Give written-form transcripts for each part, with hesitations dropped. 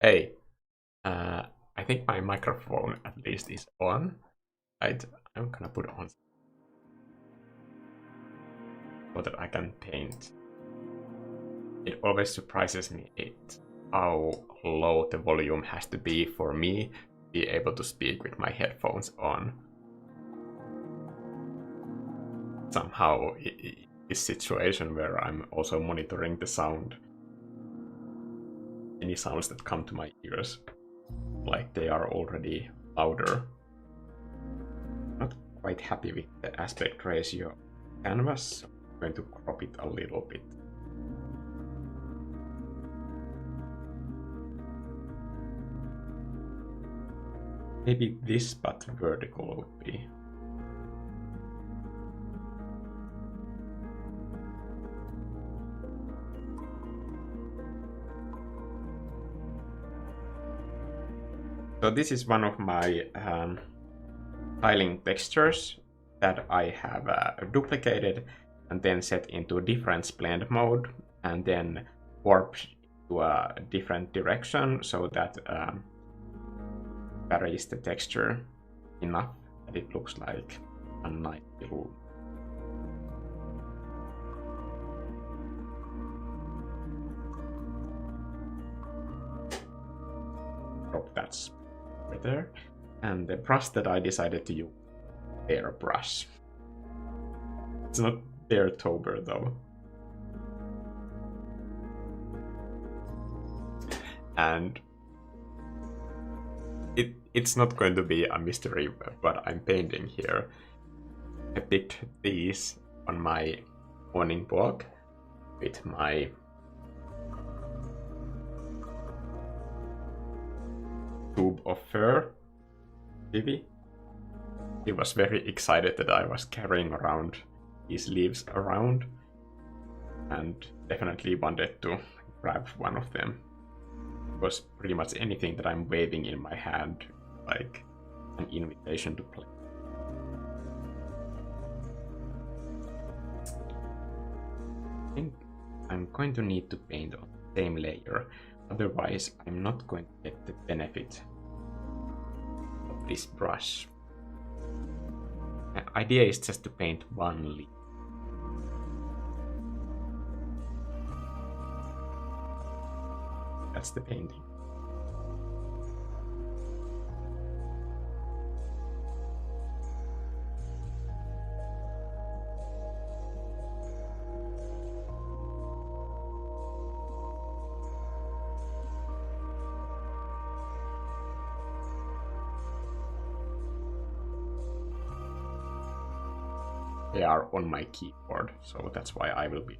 Hey, I think my microphone at least is on. Right, I'm gonna put on so that I can paint. It always surprises me how low the volume has to be for me to be able to speak with my headphones on. Somehow, this situation where I'm also monitoring the sound, any sounds that come to my ears, like they are already louder. Not quite happy with the aspect ratio canvas, so I'm going to crop it a little bit. Maybe this, but vertical would be. So this is one of my tiling textures that I have duplicated and then set into difference blend mode and then warped to a different direction so that varies the texture enough that it looks like a nice little drop that's right there. And the brush that I decided to use, airbrush. It's not Airtober though. And it's not going to be a mystery what I'm painting here. I picked these on my morning walk with my tube of fur, Vivi. He was very excited that I was carrying around these leaves around and definitely wanted to grab one of them. Because pretty much anything that I'm waving in my hand, like an invitation to play. I think I'm going to need to paint on the same layer, otherwise I'm not going to get the benefit of this brush. The idea is just to paint one leaf. That's the painting. They are on my keyboard, so that's why I will be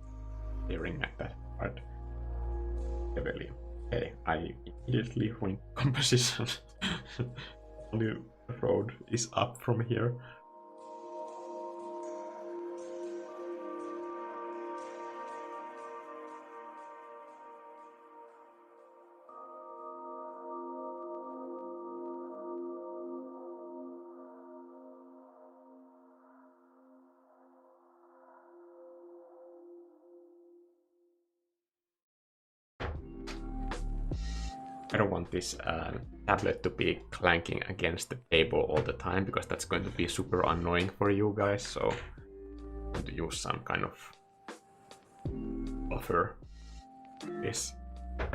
staring at that part heavily. Okay, I immediately went composition. Only the road is up from here. I don't want this tablet to be clanking against the table all the time because that's going to be super annoying for you guys, so I'm going to use some kind of buffer. This. I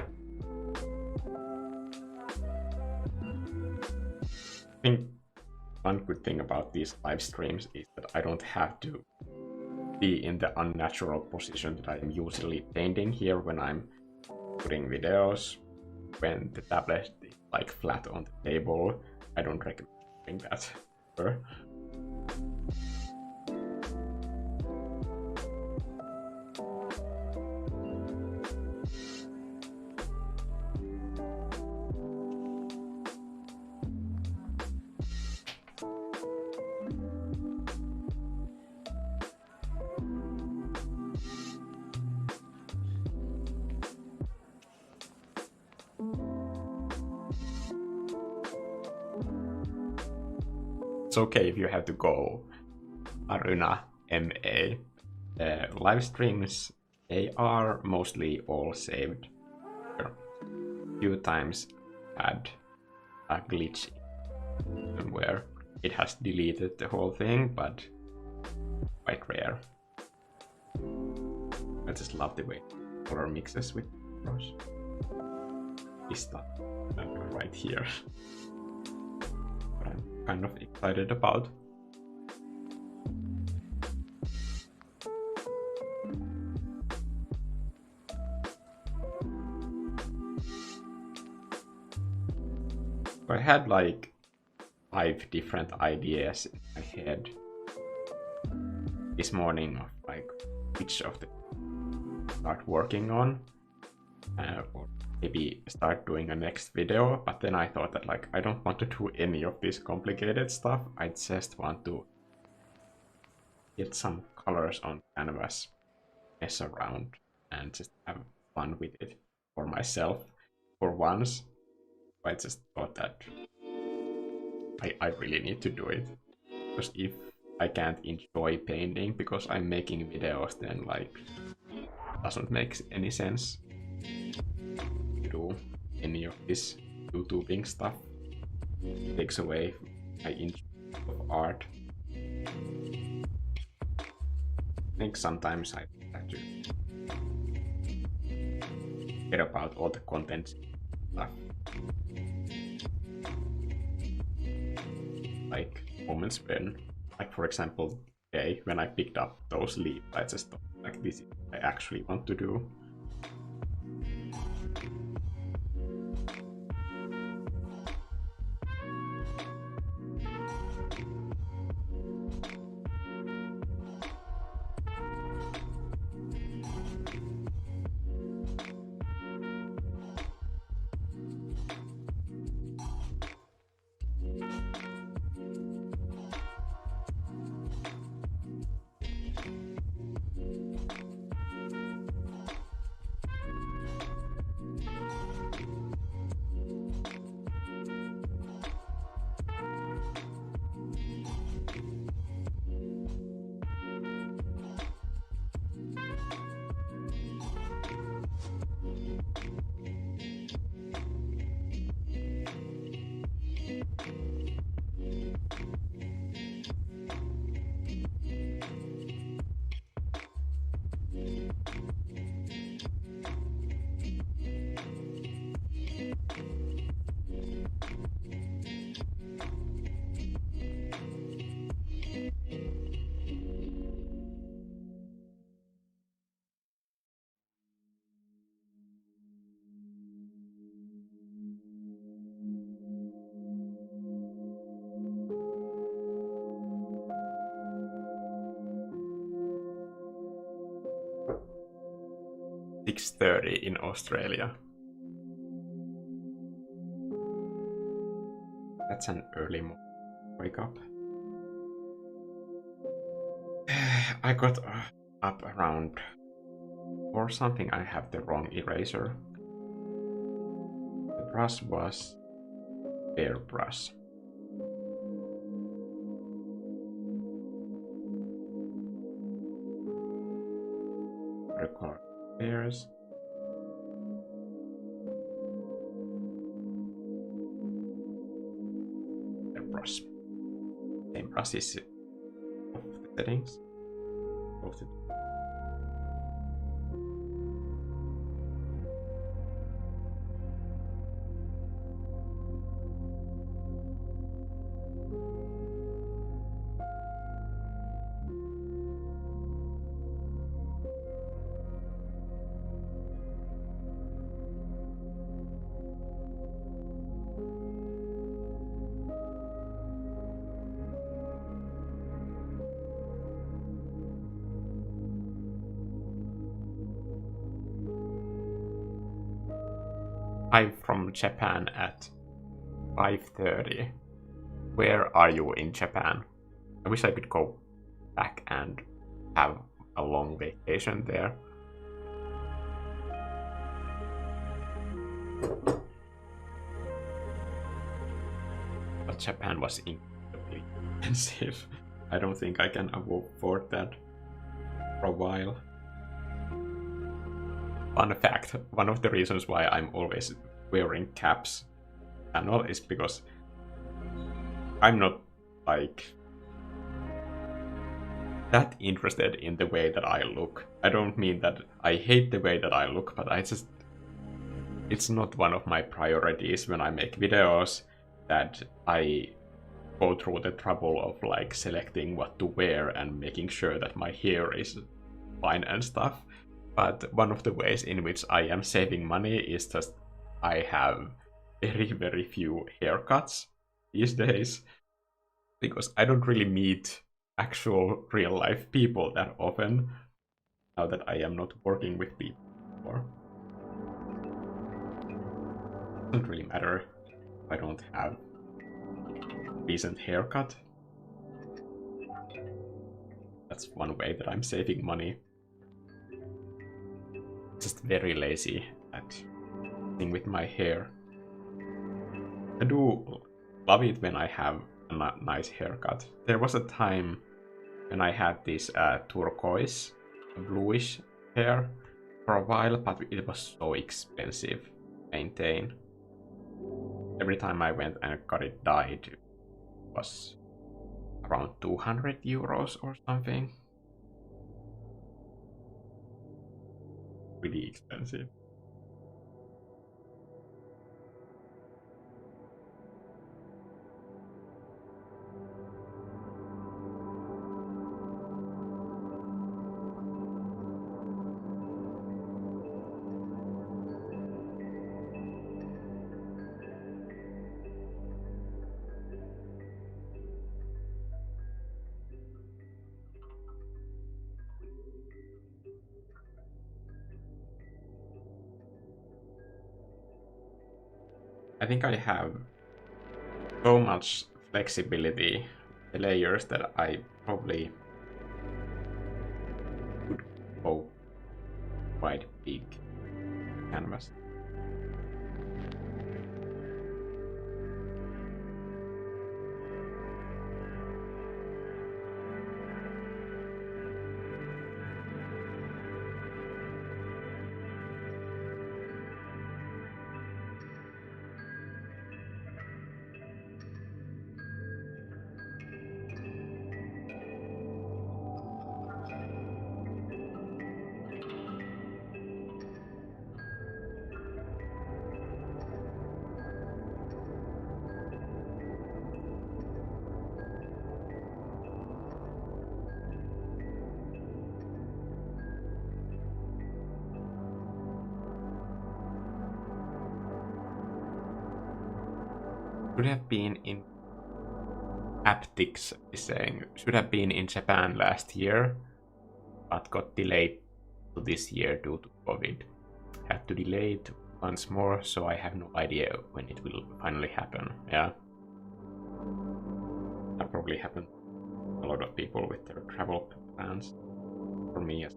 think one good thing about these live streams is that I don't have to be in the unnatural position that I am usually painting here when I'm putting videos. When the tablet is like flat on the table, I don't recommend doing that. It's okay if you have to go Aruna MA. Live streams, they are mostly all saved here. few times had a glitch where it has deleted the whole thing, but quite rare. I just love the way color mixes with brush. This stuff right here. But I'm kind of excited about. I had like 5 different ideas in my head this morning of like which of the start working on, or maybe start doing a next video, but then I thought that like I don't want to do any of this complicated stuff. I just want to get some colors on canvas, mess around, and just have fun with it for myself for once. I just thought that I really need to do it, because if I can't enjoy painting because I'm making videos, then like doesn't make any sense to do any of this YouTubing stuff. It takes away my interest of art. I think sometimes I have to forget about all the content stuff. Like moments when, like for example, today when I picked up those leaves, I just thought like this is what I actually want to do. .30 in Australia. That's an early wake up. I got up around or something. I have the wrong eraser. The brush was bare brush. Record pairs. The brush. Same brush is of the settings. Of the I'm from Japan at 5:30. Where are you in Japan? I wish I could go back and have a long vacation there. But Japan was incredibly expensive. I don't think I can afford that for a while. Fun fact, one of the reasons why I'm always wearing caps channel is because I'm not like that interested in the way that I look. I don't mean that I hate the way that I look, but it's not one of my priorities when I make videos that I go through the trouble of like selecting what to wear and making sure that my hair is fine and stuff. But one of the ways in which I am saving money is just I have very few haircuts these days because I don't really meet actual real life people that often now that I am not working with people anymore. It doesn't really matter if I don't have a decent haircut. That's one way that I'm saving money. Just very lazy at thing with my hair. I do love it when I have a nice haircut. There was a time when I had this turquoise, bluish hair for a while, but it was so expensive to maintain. Every time I went and got it dyed, it was around 200 euros or something. Really expensive. I think I have so much flexibility, the layers, that I probably could go quite big canvas. Should have been in Haptics is saying should have been in Japan last year, but got delayed to this year due to COVID. Had to delay it once more, so I have no idea when it will finally happen. Yeah. That probably happened to a lot of people with their travel plans. For me, as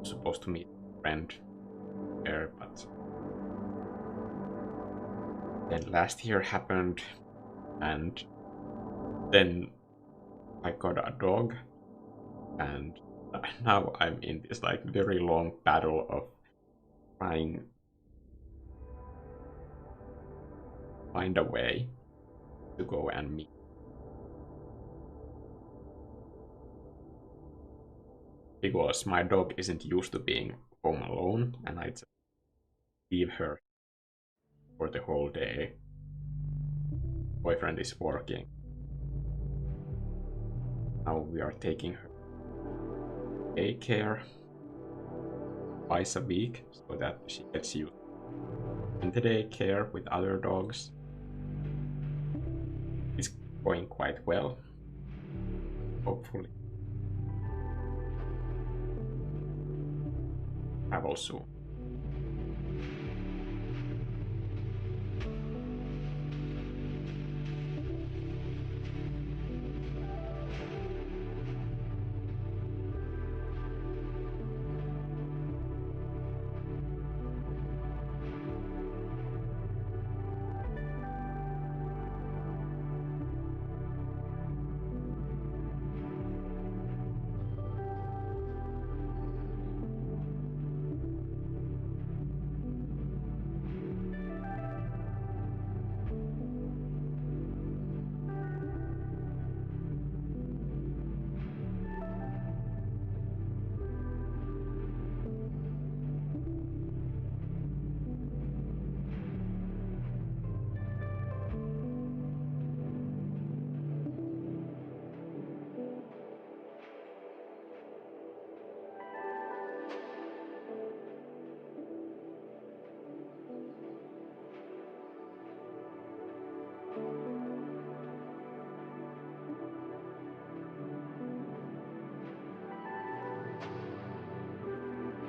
supposed to meet a friend there, but then last year happened, and then I got a dog, and now I'm in this like very long battle of trying to find a way to go and meet. Because my dog isn't used to being home alone, and I just leave her for the whole day. Boyfriend is working. Now we are taking her daycare twice a week so that she gets used in the daycare with other dogs. It's going quite well, hopefully. Travel soon.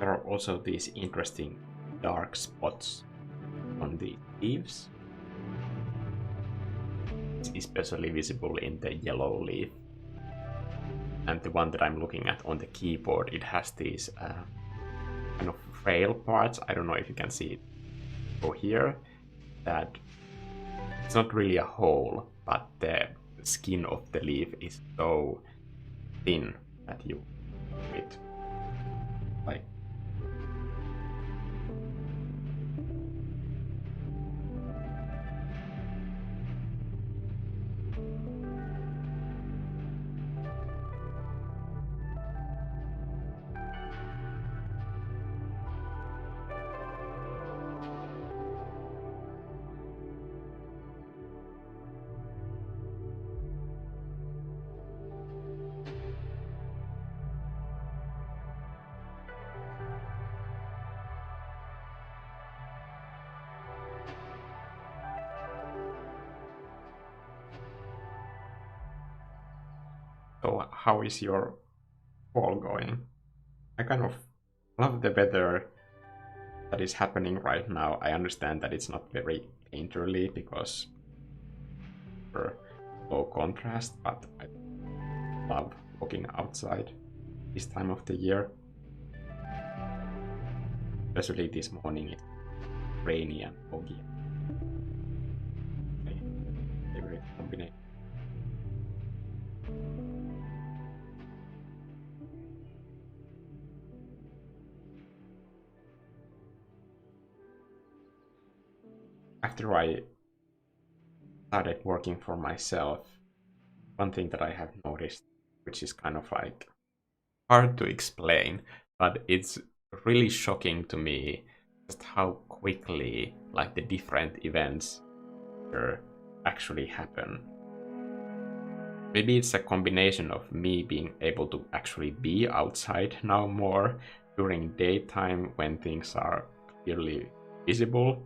There are also these interesting dark spots on the leaves. It's especially visible in the yellow leaf. And the one that I'm looking at on the keyboard, it has these kind of frail parts. I don't know if you can see it over here. That it's not really a hole, but the skin of the leaf is so thin that you it like. So how is your fall going? I kind of love the weather that is happening right now. I understand that it's not very painterly because for low contrast, but I love walking outside this time of the year. Especially this morning, it's rainy and foggy. My favorite combination. After I started working for myself, one thing that I have noticed, which is kind of like hard to explain, but it's really shocking to me just how quickly like the different events actually happen. Maybe it's a combination of me being able to actually be outside now more during daytime when things are clearly visible.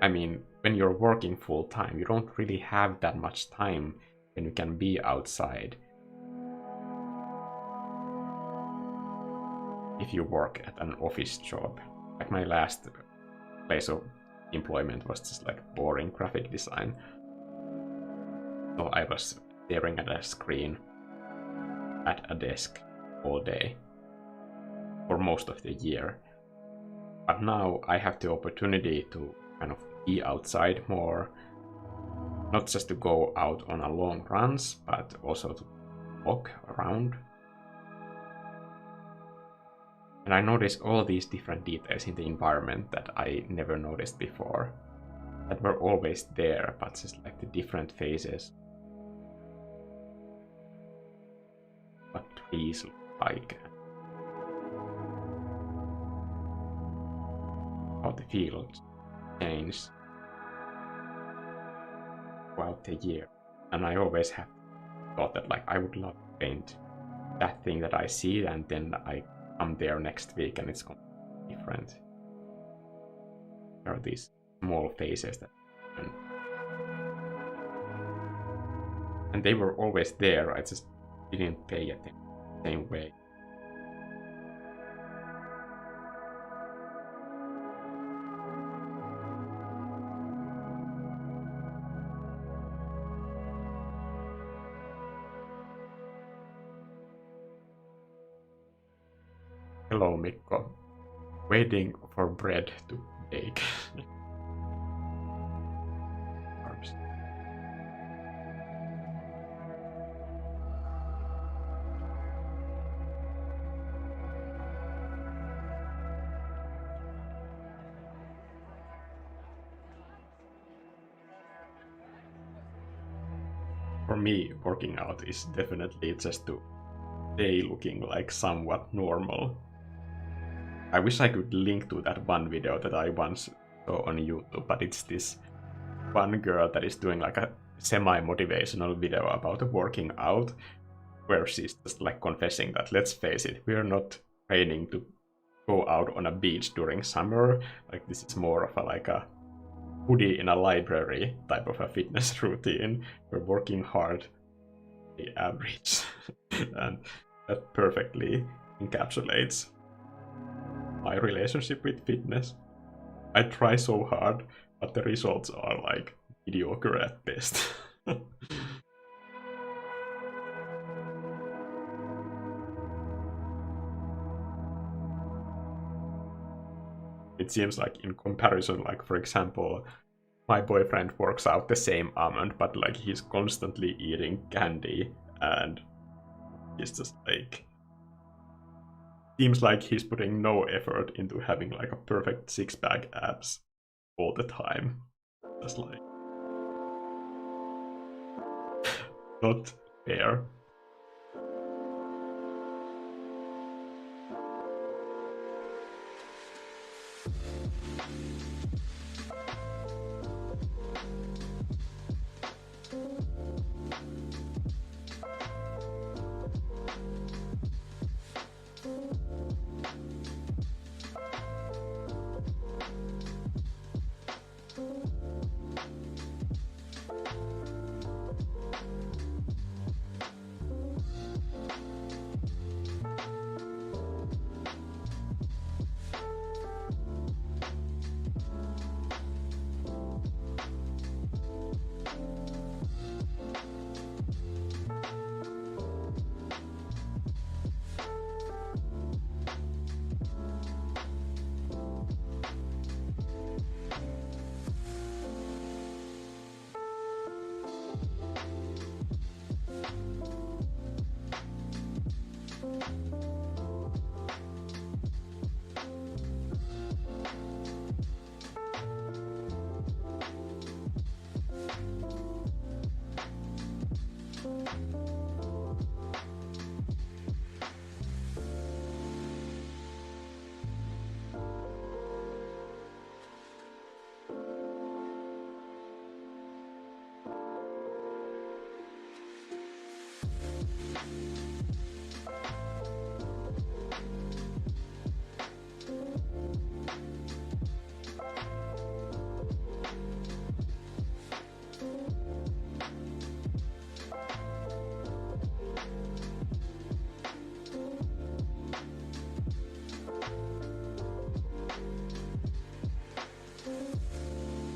I mean, when you're working full time, you don't really have that much time when you can be outside. If you work at an office job, like my last place of employment was just like boring graphic design. So I was staring at a screen at a desk all day for most of the year. But now I have the opportunity to kind of be outside more, not just to go out on a long runs, but also to walk around. And I notice all these different details in the environment that I never noticed before, that were always there, but just like the different phases. What trees look like, how the fields change throughout the year. And I always have thought that like I would love to paint that thing that I see, and then I come there next week and it's completely different. There are these small phases that happen. And they were always there, I just didn't pay attention the same way. Hello, Mikko. Waiting for bread to bake. For me, working out is definitely just to stay looking like somewhat normal. I wish I could link to that one video that I once saw on YouTube, but it's this one girl that is doing like a semi-motivational video about working out, where she's just like confessing that, let's face it, we're not training to go out on a beach during summer. Like this is more of a like a hoodie in a library type of a fitness routine. We're working hard, the average, and that perfectly encapsulates my relationship with fitness. I try so hard, but the results are like mediocre at best. It seems like in comparison, like for example, my boyfriend works out the same amount, but like he's constantly eating candy, and he's just like, seems like he's putting no effort into having like a perfect six-pack abs all the time. Just like not fair.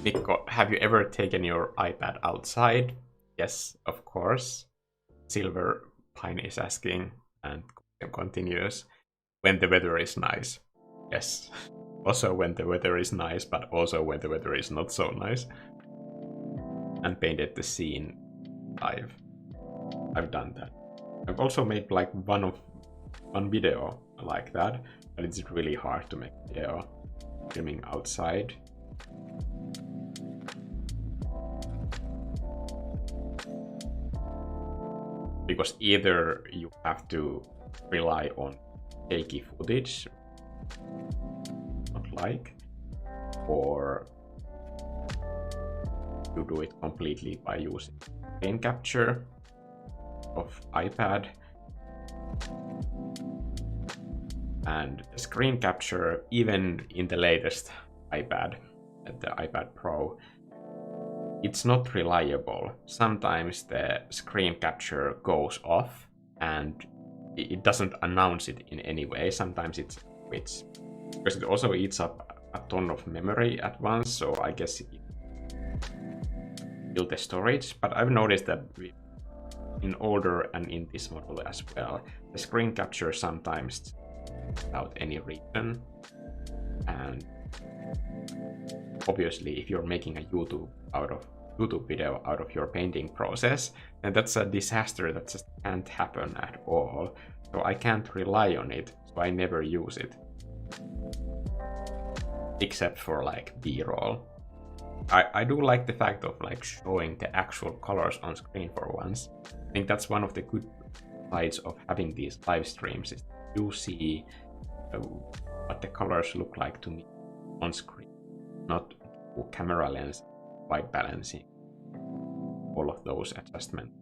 Mikko, have you ever taken your iPad outside? Yes, of course. Silver Pine is asking, and continues. When the weather is nice. Yes. Also when the weather is nice, but also when the weather is not so nice. And painted the scene live. I've done that. I've also made like one video like that, but it's really hard to make video filming outside. Because either you have to rely on shaky footage, not like, or you do it completely by using screen capture of iPad. And the screen capture, even in the latest iPad, the iPad Pro, it's not reliable. Sometimes the screen capture goes off and it doesn't announce it in any way. Sometimes it quits. Because it also eats up a ton of memory at once, so I guess it fills the storage. But I've noticed that in older and in this model as well, the screen capture sometimes without any reason. And obviously, if you're making a YouTube video out of your painting process, then that's a disaster that just can't happen at all. So I can't rely on it, so I never use it. Except for like B-roll. I do like the fact of like showing the actual colors on screen for once. I think that's one of the good sides of having these live streams, is you see what the colors look like to me on screen, not camera lens, white balancing, all of those adjustments.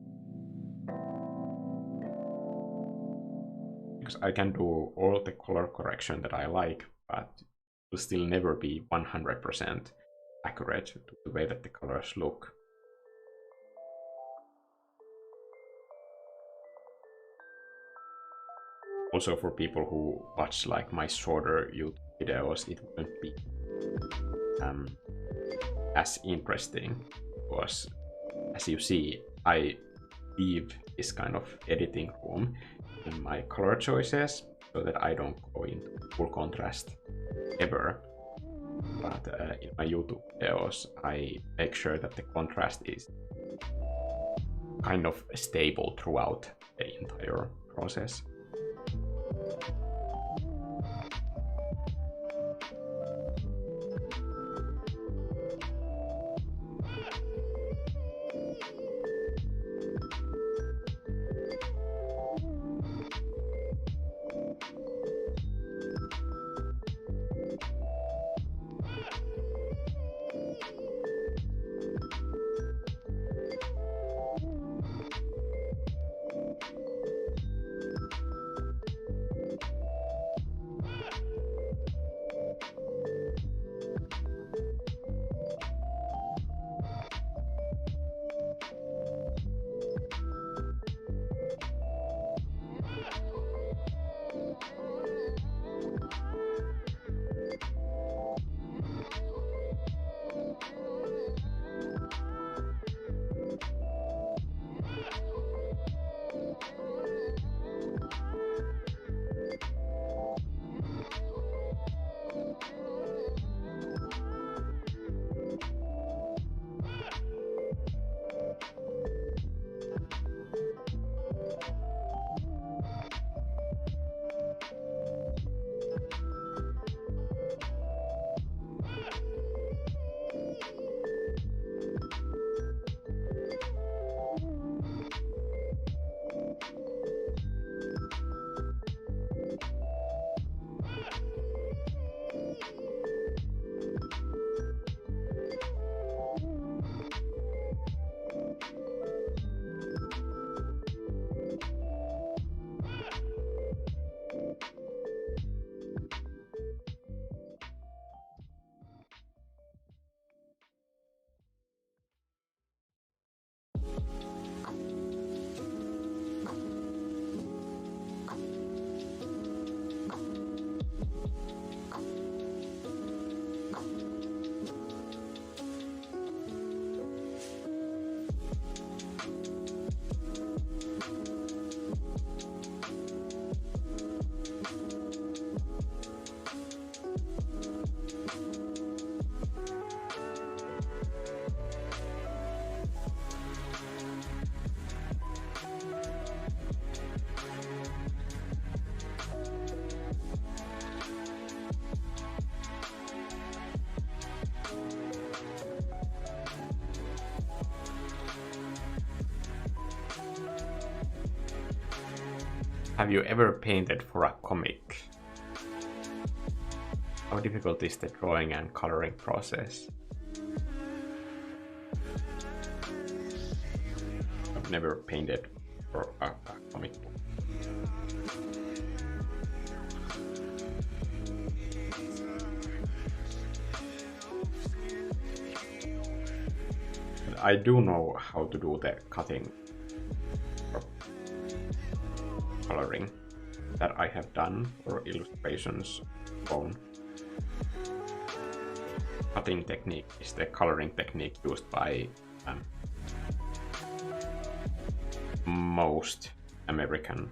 Because I can do all the color correction that I like, but it will still never be 100% accurate to the way that the colors look. also for people who watch like my shorter YouTube videos, it wouldn't be as interesting, because as you see, I leave this kind of editing room in my color choices so that I don't go into full contrast ever. But in my YouTube videos, I make sure that the contrast is kind of stable throughout the entire process. Have you ever painted for a comic? How difficult is the drawing and coloring process? I've never painted for a comic book. But I do know how to do the cutting or coloring that I have done for illustrations on. Cutting technique is the coloring technique used by most American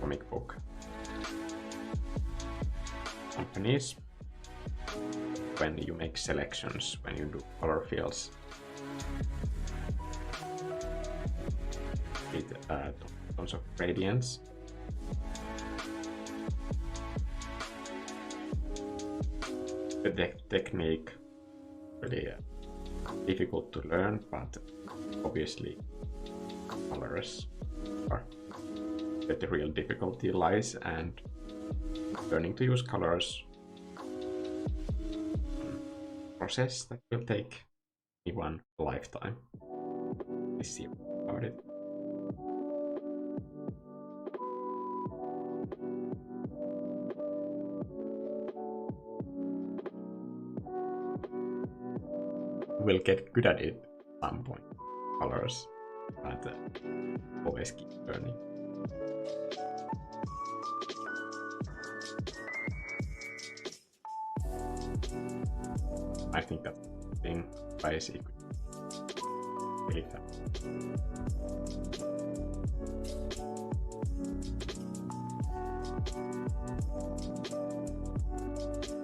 comic book companies when you make selections, when you do color fills with tons of gradients. The technique really difficult to learn, but obviously colors are where the real difficulty lies, and learning to use colors process that will take me one lifetime. Let's see about it. Will get good at it at some point, colors, but always keep learning. I think that's the thing. Basic. Really fast.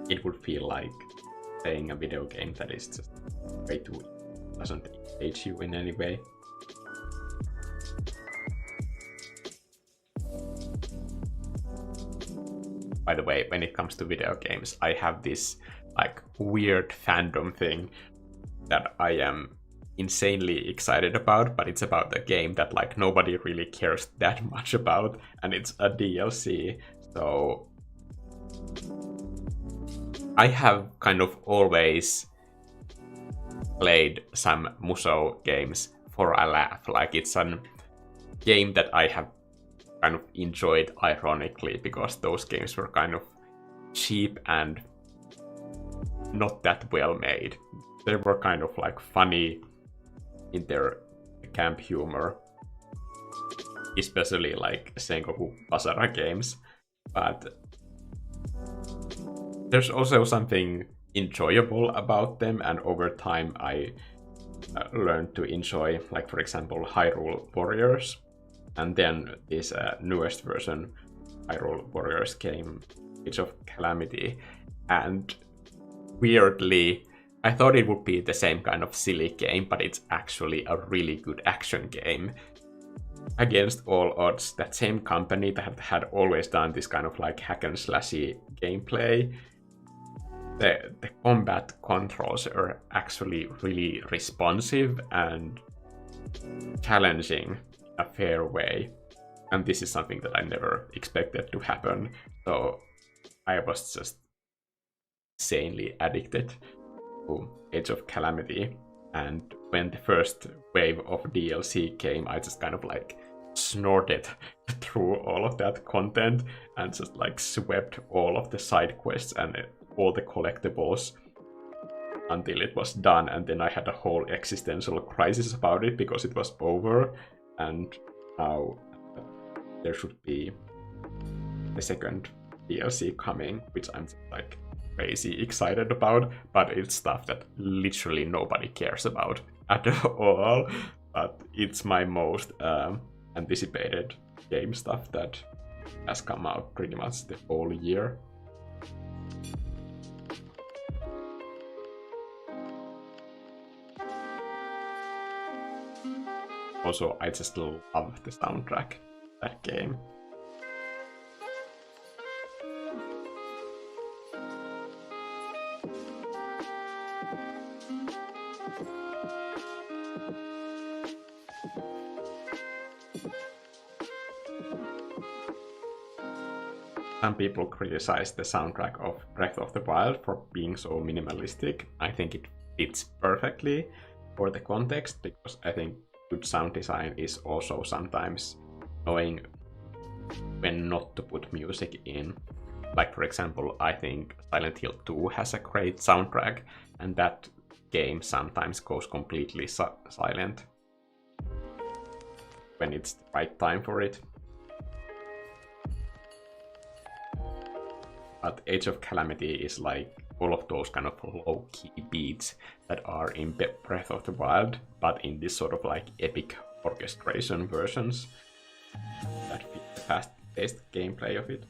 It would feel like playing a video game that is just way too doesn't engage you in any way. By the way, when it comes to video games, I have this like weird fandom thing that I am insanely excited about, but it's about a game that like nobody really cares that much about, and it's a DLC. So I have kind of always played some Musou games for a laugh. Like it's a game that I have kind of enjoyed ironically because those games were kind of cheap and not that well made. They were kind of like funny in their camp humor, especially like Sengoku Basara games. But there's also something enjoyable about them, and over time I learned to enjoy, like for example, Hyrule Warriors, and then this newest version, Hyrule Warriors, came, Age of Calamity, and weirdly, I thought it would be the same kind of silly game, but it's actually a really good action game. Against all odds, that same company that had always done this kind of like hack and slashy gameplay, the combat controls are actually really responsive and challenging in a fair way. And this is something that I never expected to happen. So I was just insanely addicted to Age of Calamity. And when the first wave of DLC came, I just kind of like snorted through all of that content and just like swept all of the side quests and all the collectibles until it was done. And then I had a whole existential crisis about it because it was over. And now there should be the second DLC coming, which I'm just like crazy excited about, but it's stuff that literally nobody cares about at all. But it's my most anticipated game stuff that has come out pretty much the whole year. Also, I just love the soundtrack of that game. Some people criticize the soundtrack of Breath of the Wild for being so minimalistic. I think it fits perfectly for the context, because I think good sound design is also sometimes knowing when not to put music in. Like for example, I think Silent Hill 2 has a great soundtrack, and that game sometimes goes completely silent when it's the right time for it. But Age of Calamity is like all of those kind of low-key beats that are in Breath of the Wild, but in this sort of like epic orchestration versions that fit the fast-paced gameplay of it.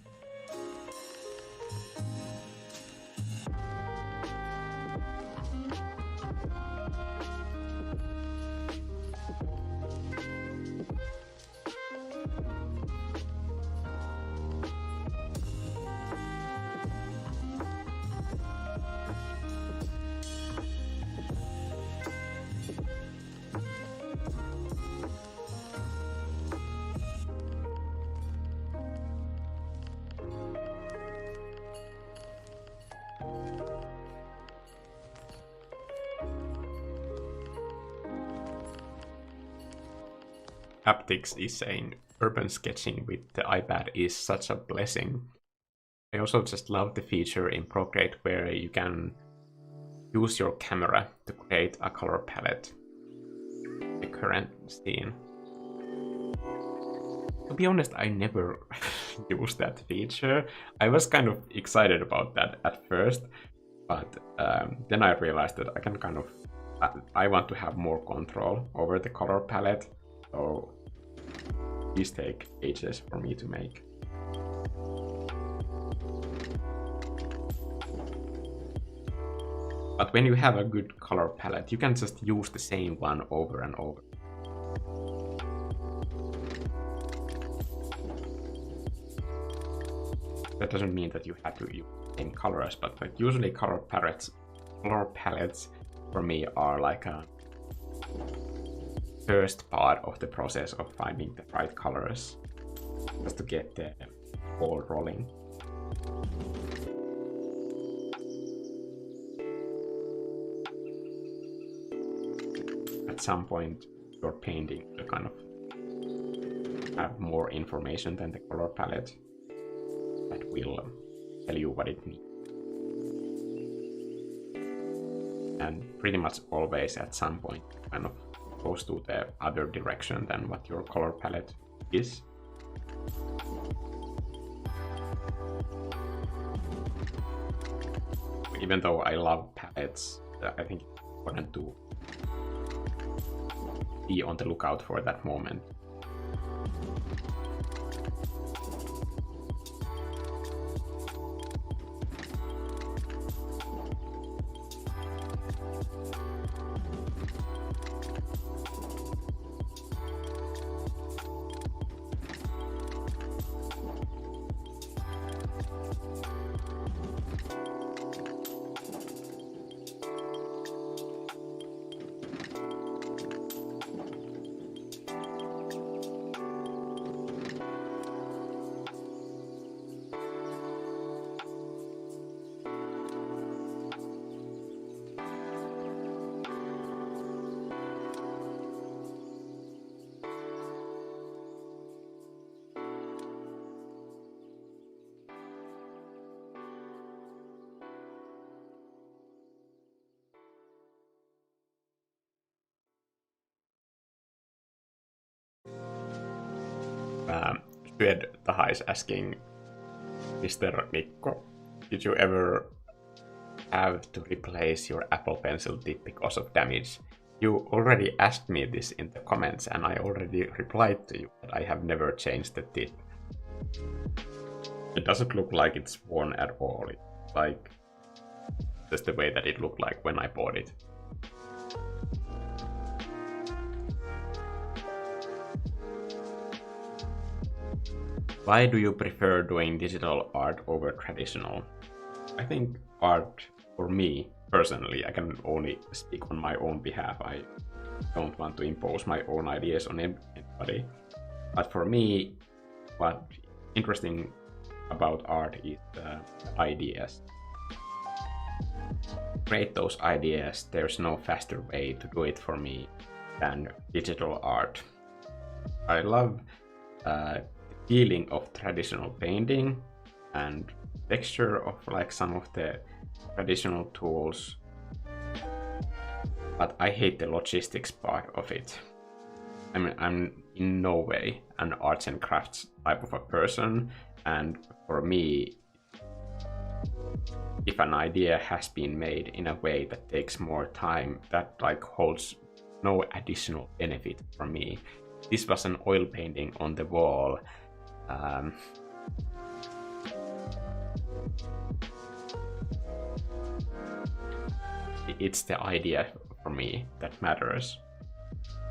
Haptics is saying urban sketching with the iPad is such a blessing. I also just love the feature in Procreate where you can use your camera to create a color palette. The current scene. To be honest, I never used that feature. I was kind of excited about that at first, But then I realized that I can kind of, I want to have more control over the color palette, so these take ages for me to make. But when you have a good color palette, you can just use the same one over and over. That doesn't mean that you have to use the same colors, but like usually color palettes for me are like a first part of the process of finding the right colors, just to get the ball rolling. At some point, your painting will kind of have more information than the color palette that will tell you what it needs. And pretty much always at some point it kind of goes to the other direction than what your color palette is. Even though I love palettes, I think it's important to be on the lookout for that moment. Sued Taha is asking, Mr. Mikko, did you ever have to replace your Apple Pencil tip because of damage? You already asked me this in the comments and I already replied to you that I have never changed the tip. It doesn't look like it's worn at all. It's like just the way that it looked like when I bought it. Why do you prefer doing digital art over traditional? I think art, for me personally, I can only speak on my own behalf. I don't want to impose my own ideas on anybody. But for me, what's interesting about art is the ideas. To create those ideas, there's no faster way to do it for me than digital art. I love feeling of traditional painting and texture of like some of the traditional tools, but I hate the logistics part of it. I mean, I'm in no way an arts and crafts type of a person, and for me, if an idea has been made in a way that takes more time, that like holds no additional benefit for me. This was an oil painting on the wall. It's the idea for me that matters.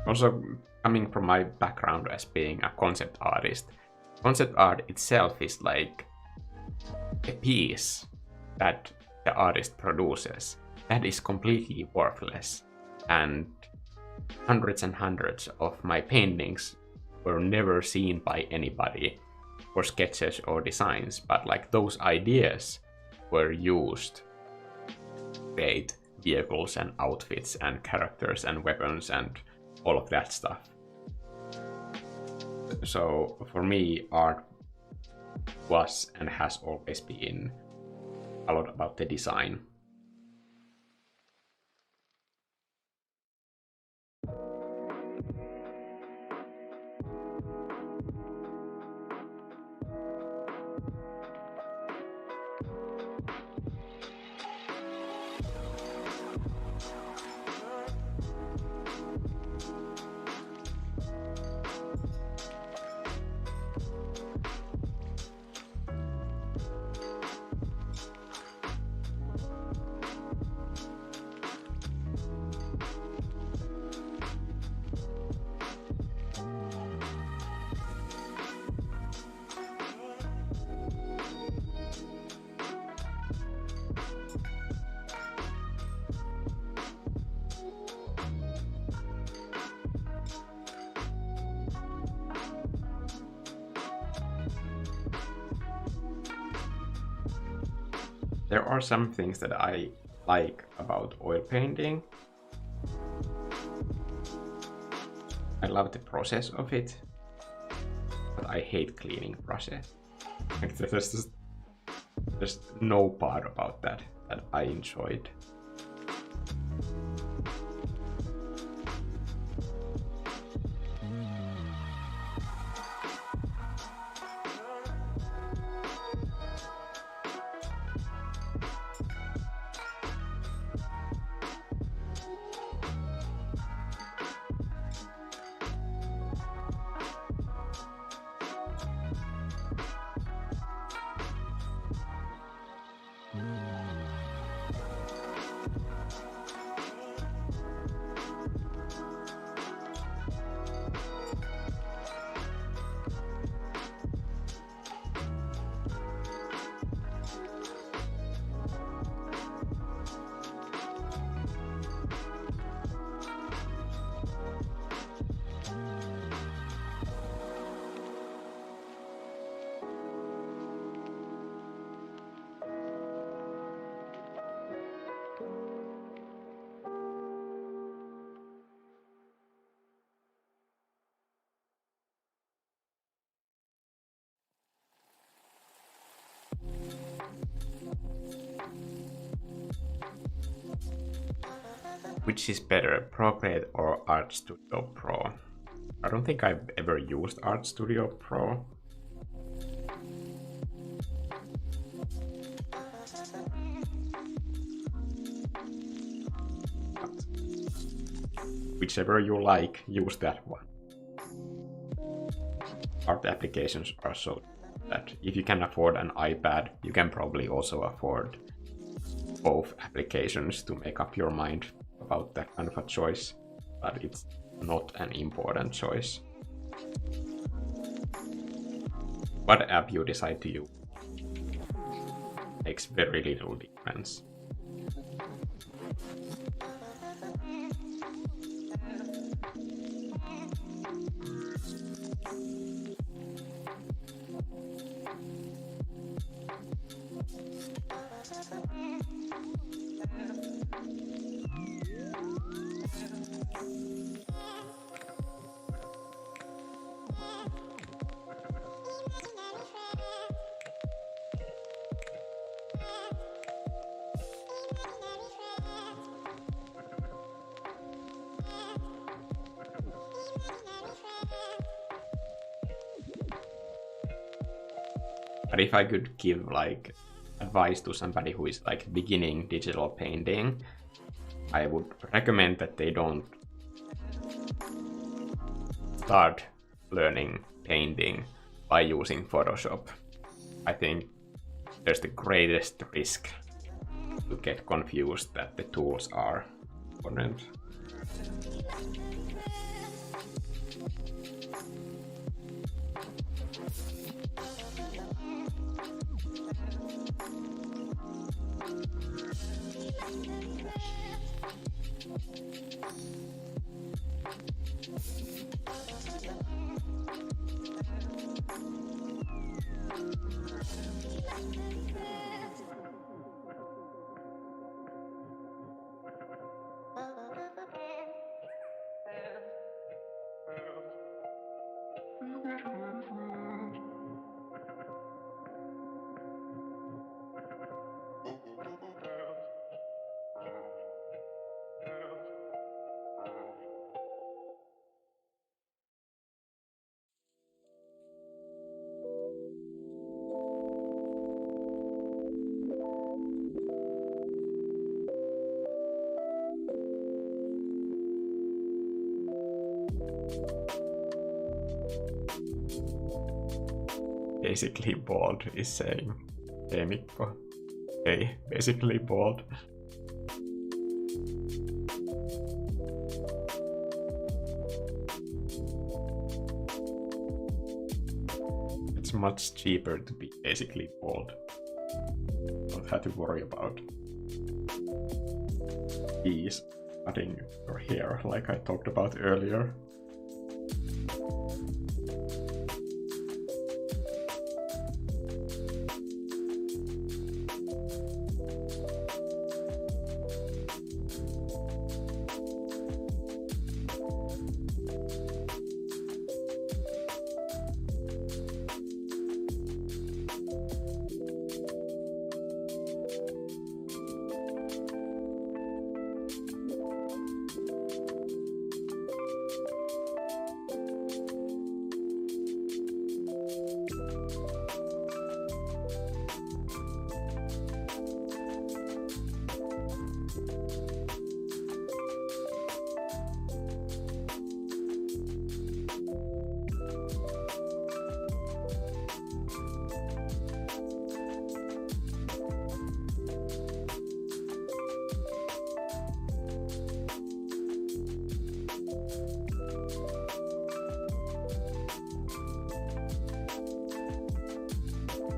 Also, coming from my background as being a concept artist, concept art itself is like a piece that the artist produces that is completely worthless, and hundreds and hundreds of my paintings were never seen by anybody for sketches or designs, but like those ideas were used to create vehicles and outfits and characters and weapons and all of that stuff. So for me, art was and has always been a lot about the design. there are some things that I like about oil painting. I love the process of it, but I hate cleaning process. Like, there's just no part about that I enjoyed. Which is better, Procreate or Art Studio Pro? I don't think I've ever used Art Studio Pro. But whichever you like, use that one. Art applications are so that if you can afford an iPad, you can probably also afford both applications to make up your mind about that kind of a choice, but it's not an important choice. What app you decide to use makes very little difference. But if I could give like advice to somebody who is like beginning digital painting, I would recommend that they don't start learning painting by using Photoshop. I think there's the greatest risk to get confused that the tools are important. Basically bald is saying. Hey Mikko. Hey, basically bald. It's much cheaper to be basically bald. Don't have to worry about fees cutting your hair like I talked about earlier.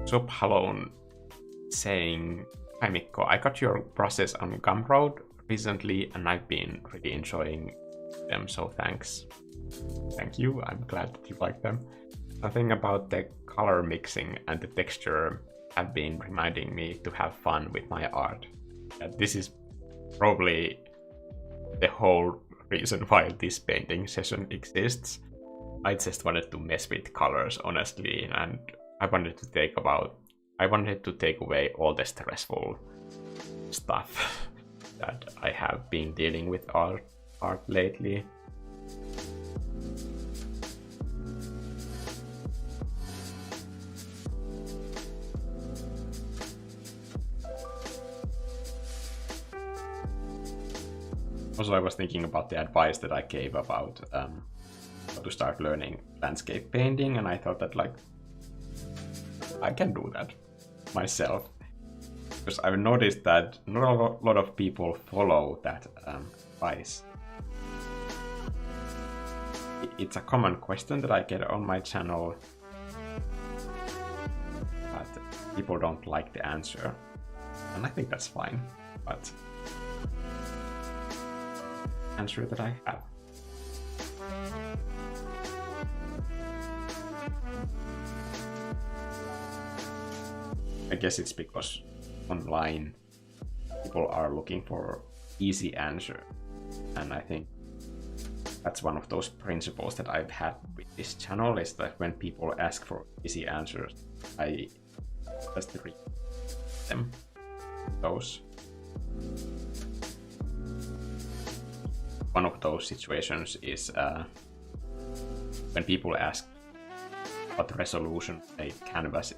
Subhalone saying, "Hi Mikko, I got your brushes on Gumroad recently and I've been really enjoying them, so thanks." Thank you, I'm glad that you like them. Something about the color mixing and the texture have been reminding me to have fun with my art. This is probably the whole reason why this painting session exists. I just wanted to mess with colors, honestly, and I wanted to take away all the stressful stuff that I have been dealing with art lately. Also, I was thinking about the advice that I gave about how to start learning landscape painting, and I thought that like I can do that myself, because I've noticed that not a lot of people follow that advice. It's a common question that I get on my channel, but people don't like the answer, and I think that's fine, but answer that I have. I guess it's because online people are looking for easy answer, and I think that's one of those principles that I've had with this channel, is that when people ask for easy answers, I just read them. Those. One of those situations is when people ask what resolution a canvas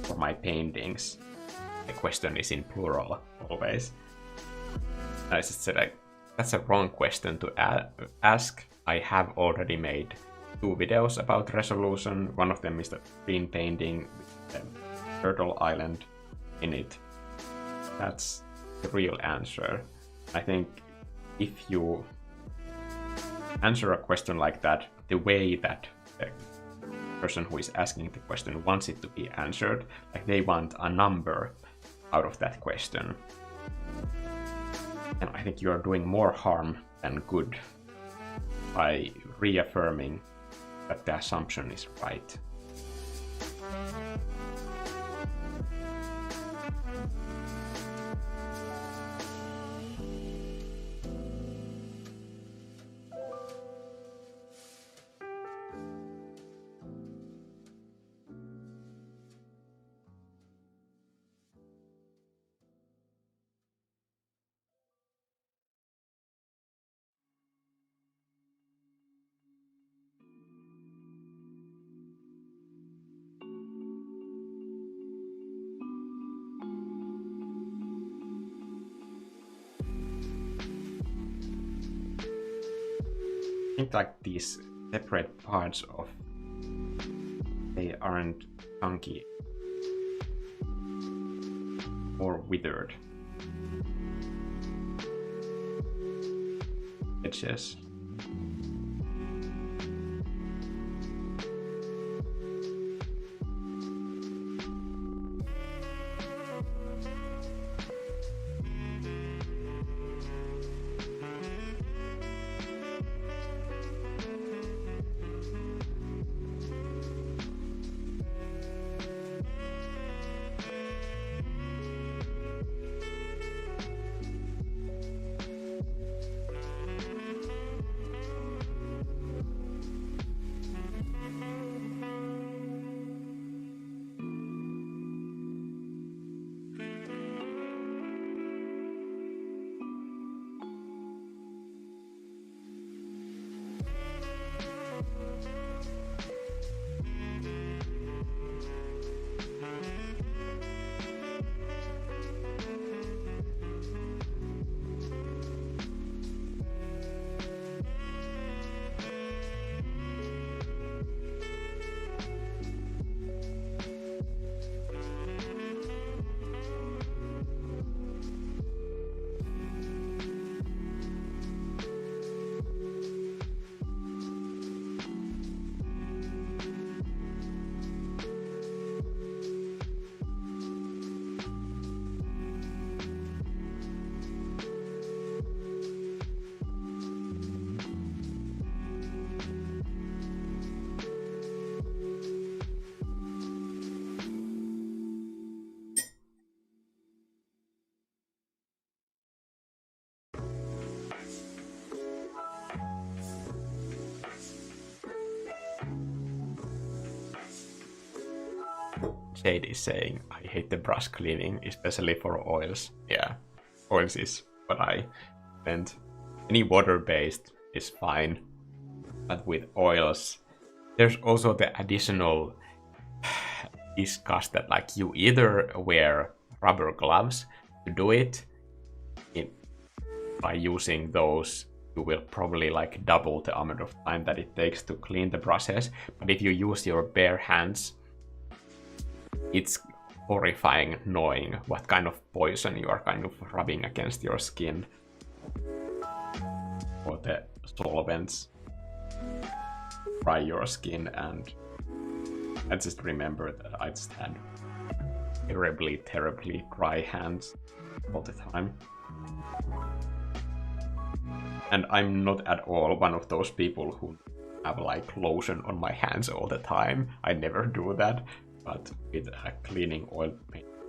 for my paintings. The question is in plural always. I just said like, that's a wrong question to ask. I have already made 2 videos about resolution. One of them is the green painting with the turtle island in it. That's the real answer. I think if you answer a question like that the way that the person who is asking the question wants it to be answered, like they want a number out of that question, and I think you are doing more harm than good by reaffirming that the assumption is right. I think like these separate parts of they aren't chunky or withered edges. Jade is saying, I hate the brush cleaning, especially for oils. Yeah, oils is what I meant. Any water-based is fine, but with oils, there's also the additional disgust that like you either wear rubber gloves to do it. By using those, you will probably like double the amount of time that it takes to clean the brushes. But if you use your bare hands, it's horrifying knowing what kind of poison you are kind of rubbing against your skin. Or the solvents dry your skin, and I just remember that I just had terribly dry hands all the time. And I'm not at all one of those people who have like lotion on my hands all the time. I never do that. But with a cleaning oil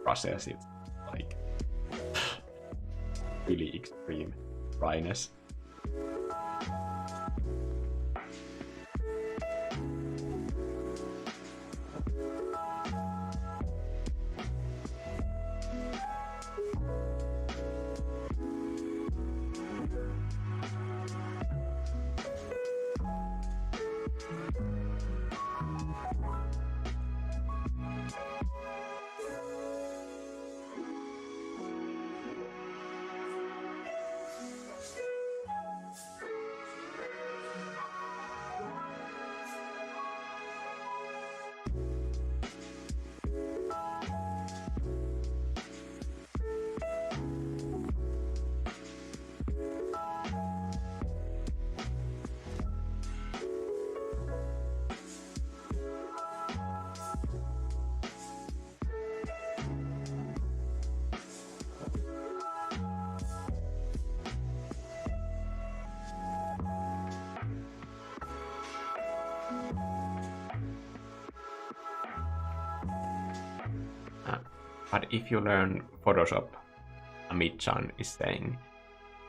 process, it's like really extreme dryness. But if you learn Photoshop, Amit-chan is saying,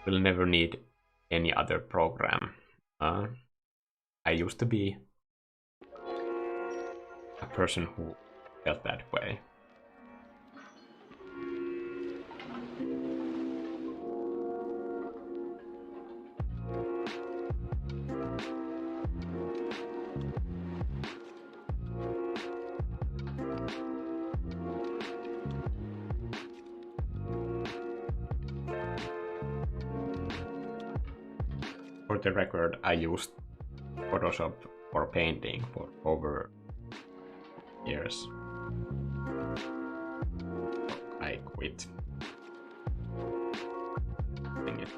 you'll never need any other program. I used to be a person who felt that way. For the record, I used Photoshop for painting for over years. I quit using it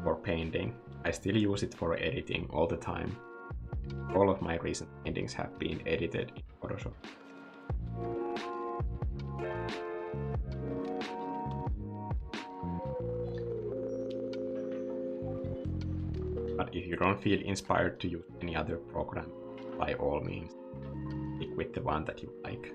for painting. I still use it for editing all the time. All of my recent paintings have been edited in Photoshop. But if you don't feel inspired to use any other program, by all means, stick with the one that you like.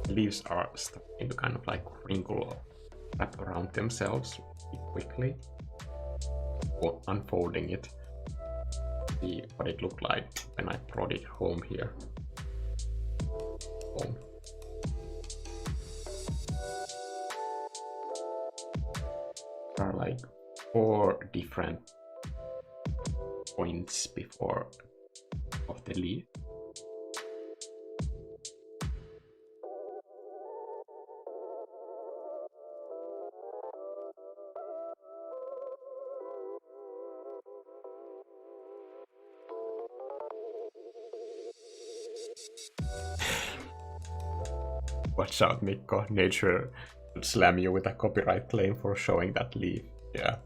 Leaves are starting to kind of like wrinkle, wrap around themselves quickly. unfolding it. See what it looked like when I brought it home here. Home. There are like 4 different points before of the leaf. Watch out, Mikko. Nature would slam you with a copyright claim for showing that leaf. Yeah.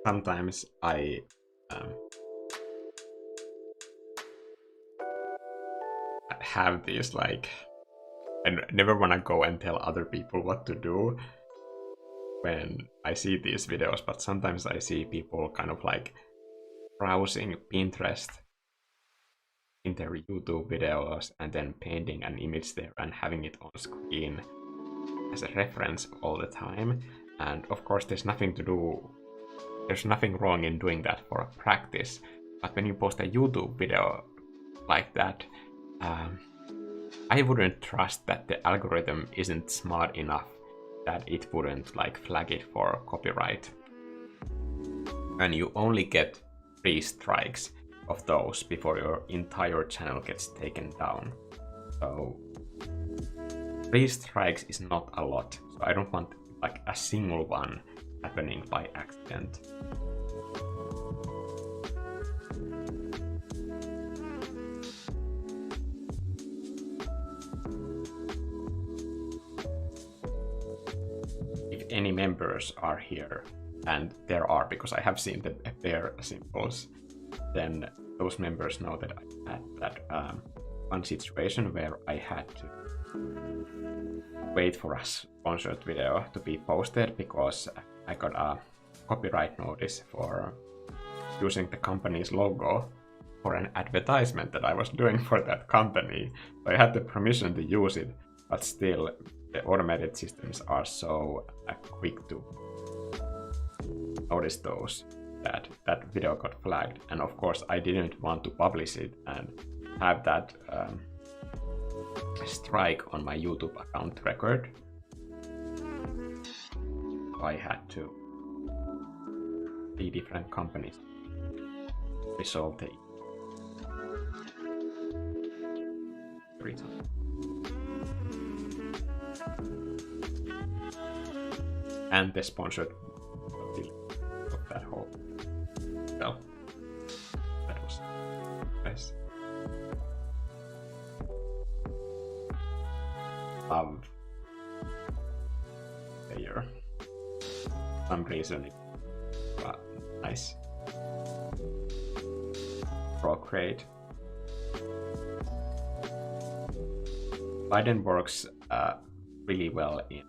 Sometimes I have these like, I never want to go and tell other people what to do when I see these videos, but sometimes I see people kind of like browsing Pinterest in their YouTube videos and then painting an image there and having it on screen as a reference all the time. And of course there's nothing wrong in doing that for a practice, but when you post a YouTube video like that, I wouldn't trust that the algorithm isn't smart enough that it wouldn't like flag it for copyright. And you only get 3 strikes of those before your entire channel gets taken down. So 3 strikes is not a lot, so I don't want like a single one happening by accident. If any members are here, and there are because I have seen their symbols, then those members know that I had that one situation where I had to wait for a sponsored video to be posted because I got a copyright notice for using the company's logo for an advertisement that I was doing for that company. So I had the permission to use it, but still the automated systems are so quick to notice those that that video got flagged. And of course I didn't want to publish it and have that strike on my YouTube account record. I had to 3 different companies resolve the every time. And the sponsored of that whole, well, that was nice. Love layer. Some reason it's nice. Procreate. Biden works really well in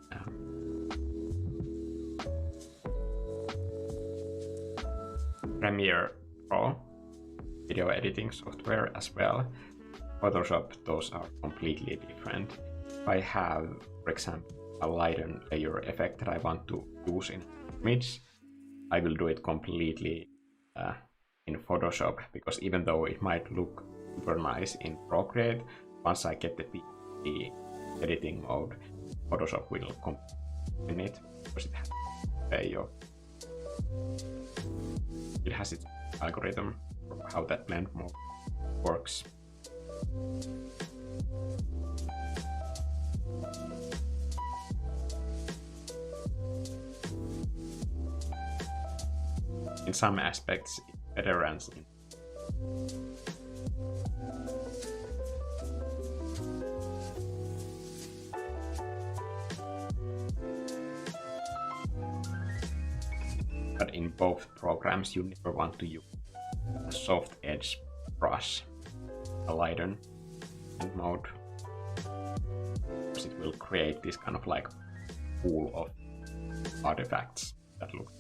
Premiere Pro, video editing software as well. Photoshop, those are completely different. If I have, for example, a lighten layer effect that I want to use in image, I will do it completely in Photoshop, because even though it might look super nice in Procreate, once I get the editing mode, Photoshop will combine it because it has it has its algorithm for how that blend mode works. In some aspects, it's better and that in both programs you never want to use a soft edge brush, a lighten mode, because it will create this kind of like pool of artifacts that look.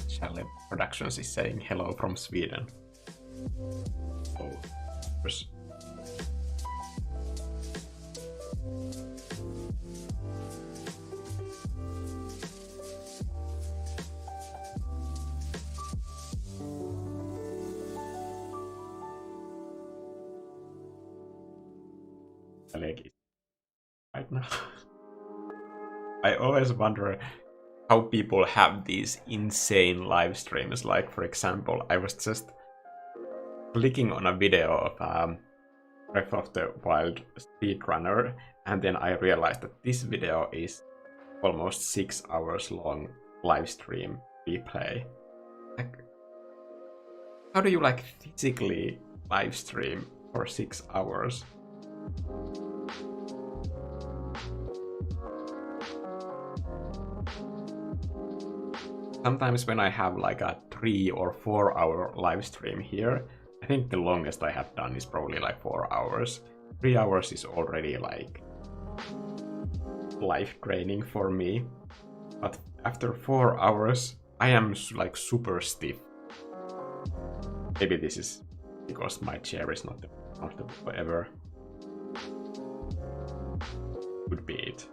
Chalet Productions is saying hello from Sweden. Oh, there's... leg right now. I always wonder how people have these insane live streams. Like, for example, I was just clicking on a video of Breath of the Wild speedrunner, and then I realized that this video is almost 6 hours long live stream replay. Like, how do you like physically live stream for 6 hours? Sometimes when I have like a 3 or 4 hour live stream here, I think the longest I have done is probably like 4 hours. 3 hours is already like life draining for me. But after 4 hours, I am like super stiff. Maybe this is because my chair is not the most comfortable ever. Could be it.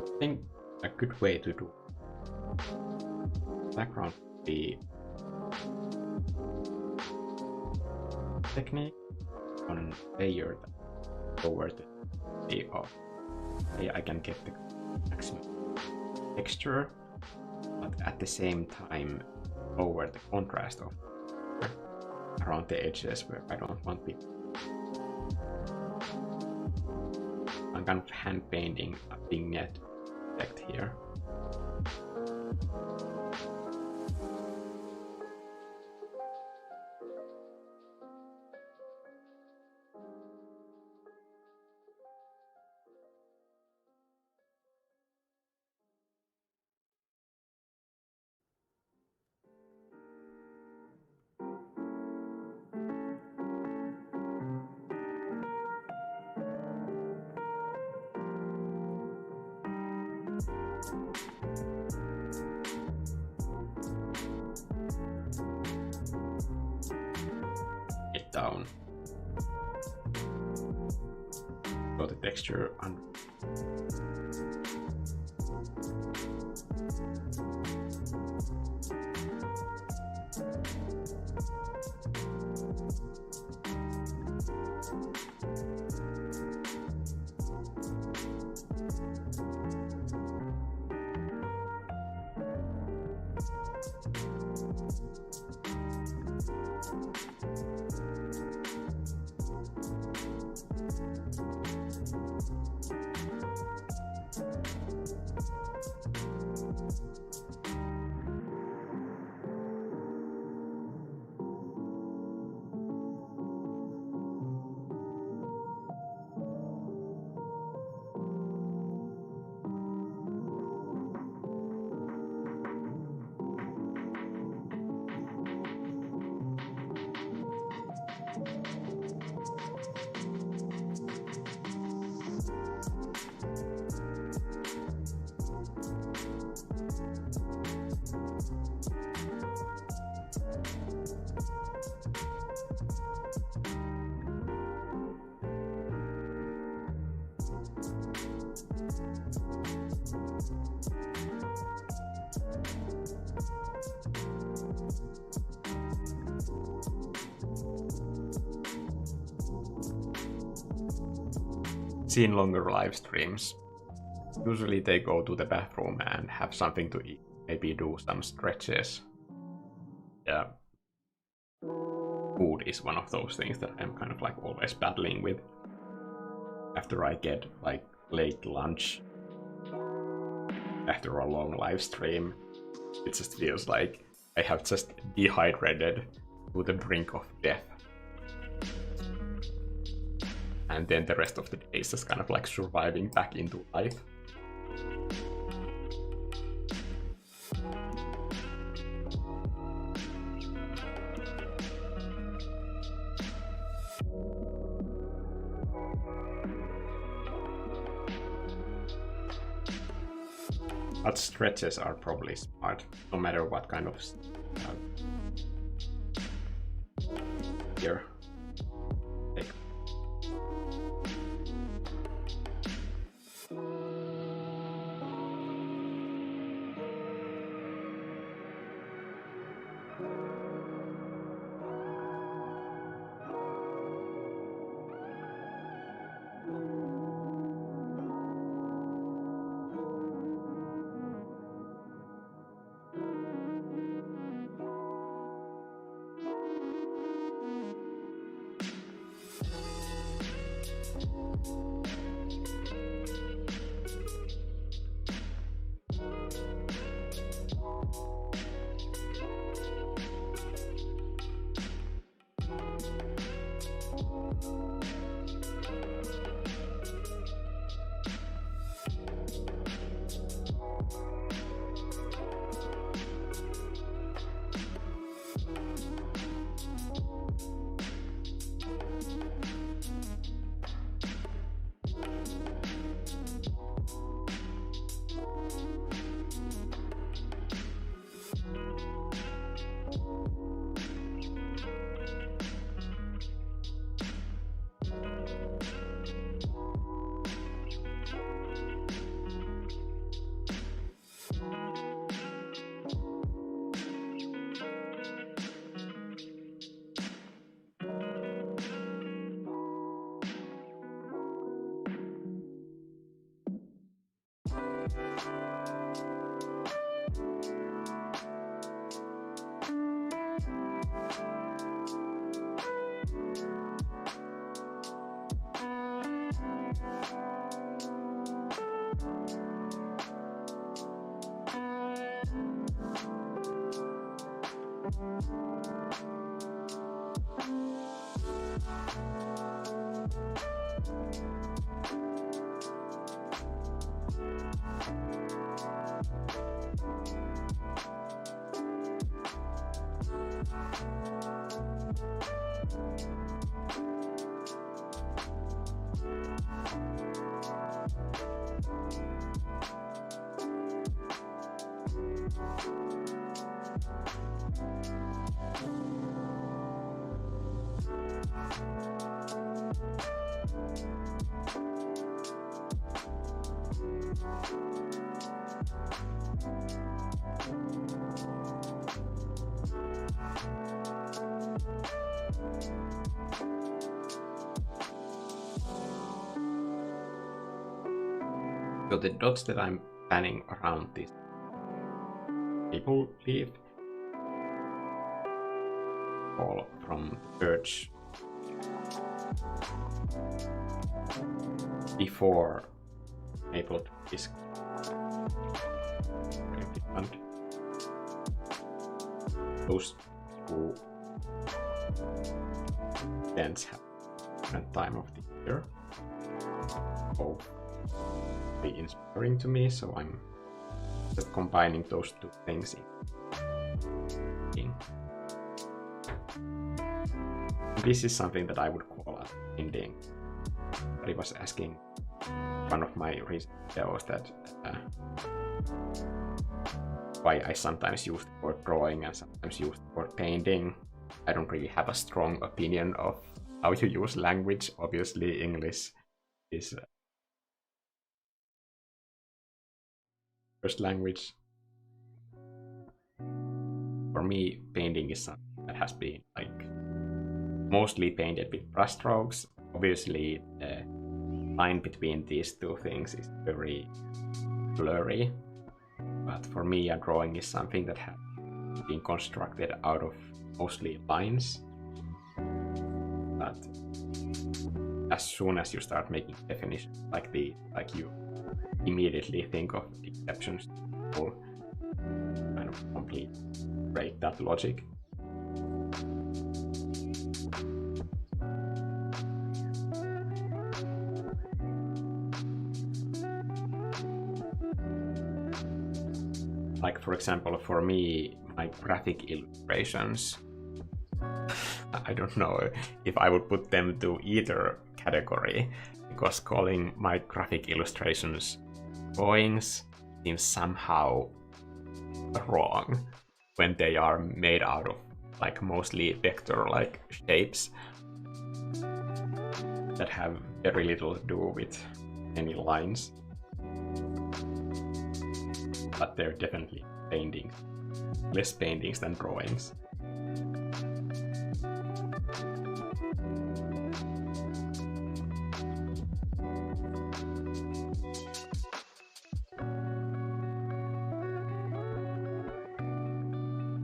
I think a good way to do background would be technique on layer over the day off. I can get the maximum texture, but at the same time lower the contrast of around the edges where I don't want people. I'm kind of hand painting a vignette effect here. It down. So the texture under. seen longer live streams, usually they go to the bathroom and have something to eat, maybe do some stretches. Yeah. Food is one of those things that I'm kind of like always battling with. After I get like late lunch, after a long live stream, it just feels like I have just dehydrated to the brink of death. And then the rest of the day is just kind of like surviving back into life. But stretches are probably smart, no matter what kind of here. Take. So the dots that I'm panning around this maple leaf all from the birch before maple is very different. Those two dents have different time of the year. Oh, be inspiring to me, so I'm just combining those two things in. This is something that I would call a ending. But he was asking one of my recent videos that why I sometimes use the word drawing and sometimes use the word painting. I don't really have a strong opinion of how you use language. Obviously, English is first language. For me, painting is something that has been like mostly painted with brushstrokes. Obviously, the line between these two things is very blurry. But for me, a drawing is something that has been constructed out of mostly lines. But as soon as you start making definitions like these, like you immediately think of exceptions or kind of complete break that logic. Like, for example, for me, my graphic illustrations, I don't know if I would put them to either category, because calling my graphic illustrations drawings seems somehow wrong when they are made out of like mostly vector-like shapes that have very little to do with any lines. But they're definitely paintings, less paintings than drawings.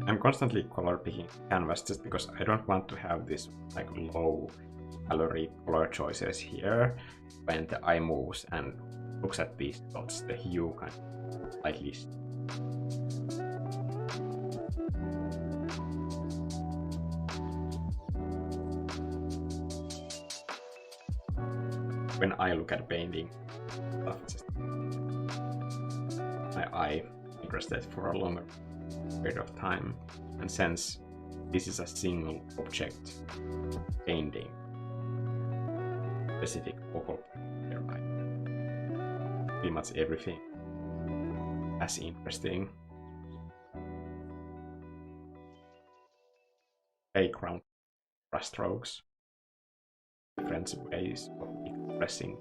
I'm constantly color picking canvas just because I don't want to have this like low calorie color choices here. When the eye moves and looks at these dots, the hue kind of slightly. When I look at painting stuff, just my eye interested for a longer period of time, and since this is a single object painting specific focal point, pretty much everything as interesting. Background brushstrokes, different ways of expressing.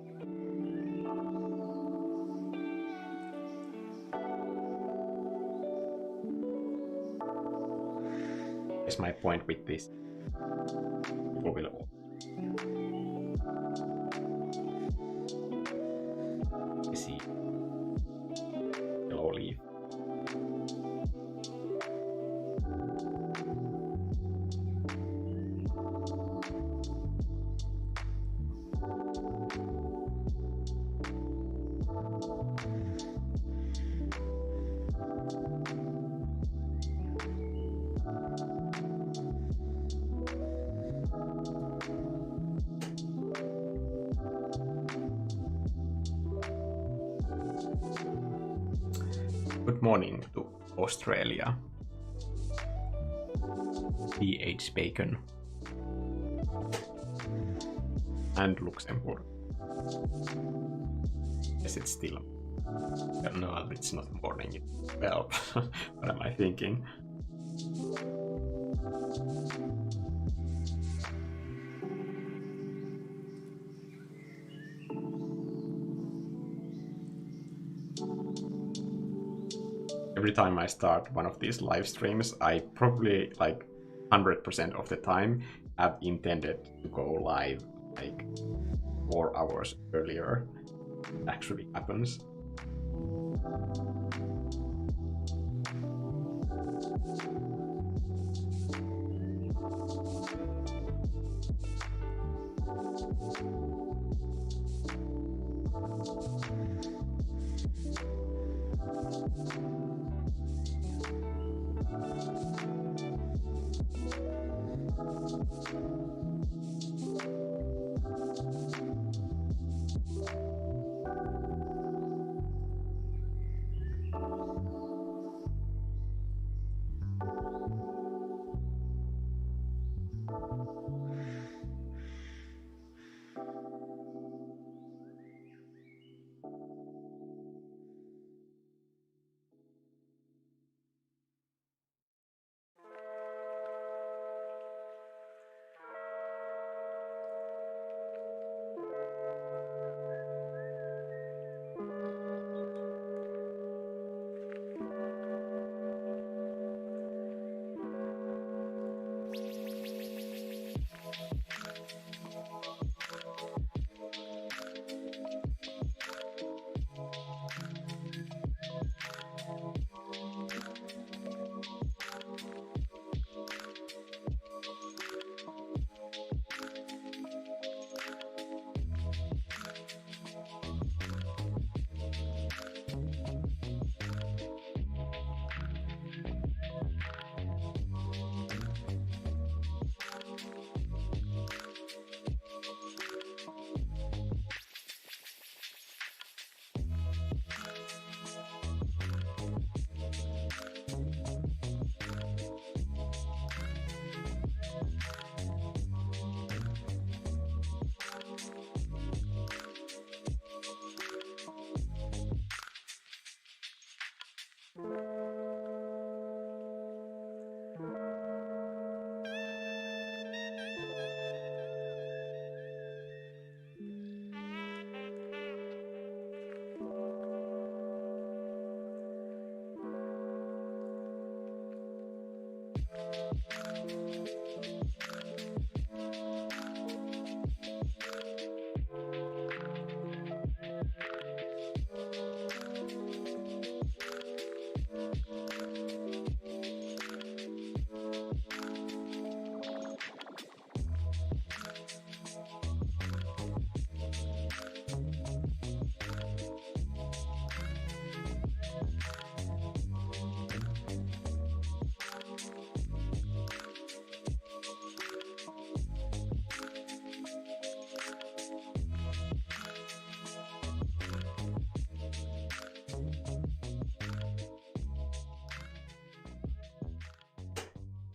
Is my point with this. People will all see yellow leaf. Good morning to Australia. PH Bacon. And Luxembourg. Yes, it's still. No, it's not morning. It's 12. What am I thinking? Every time I start one of these live streams, I probably like 100% of the time have intended to go live like 4 hours earlier. It actually happens.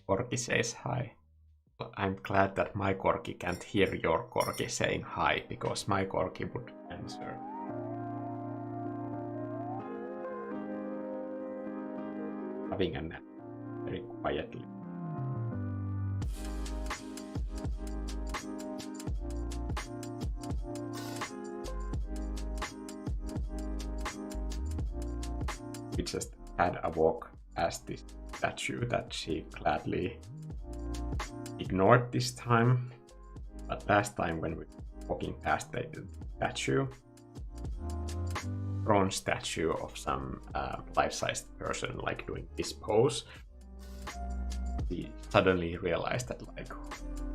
Corgi says hi. I'm glad that my Corgi can't hear your Corgi saying hi, because my Corgi would answer. Having a nap very quietly. We just had a walk past this statue that she gladly ignored this time, but last time when we were walking past the statue, bronze statue of some life-sized person like doing this pose, she suddenly realized that like,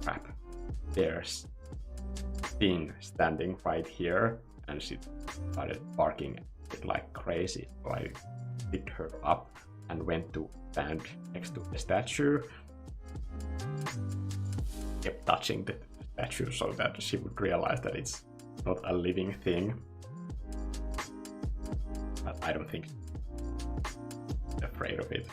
crap, there's thing standing right here, and she started barking it like crazy. So I picked her up and went to stand next to the statue, kept touching the statue so that she would realize that it's not a living thing. But I don't think she's afraid of it.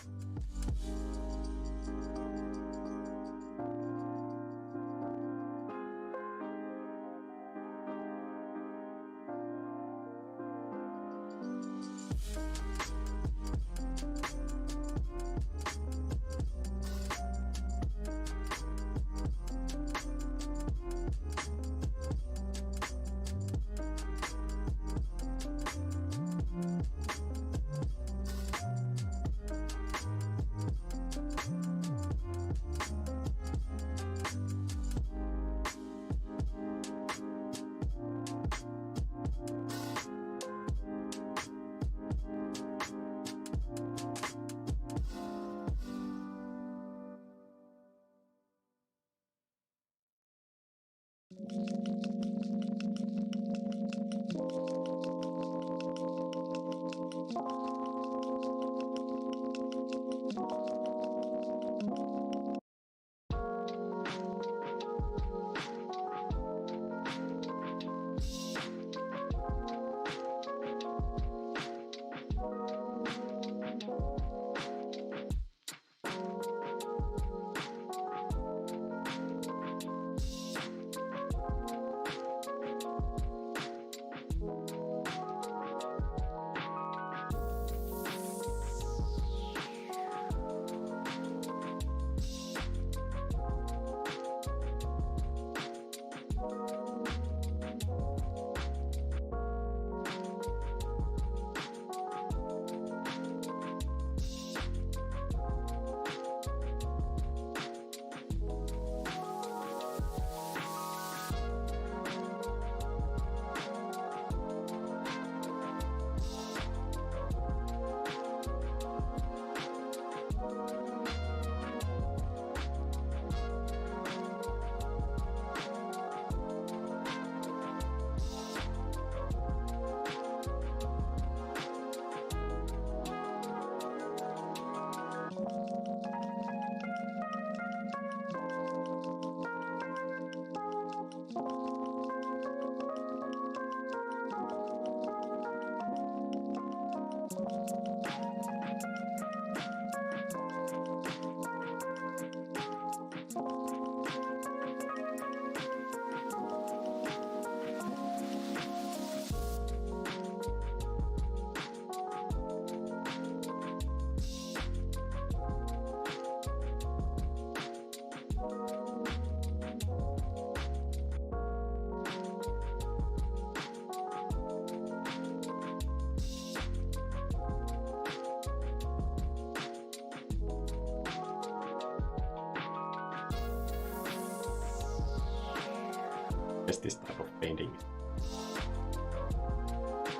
Yes, this type of painting.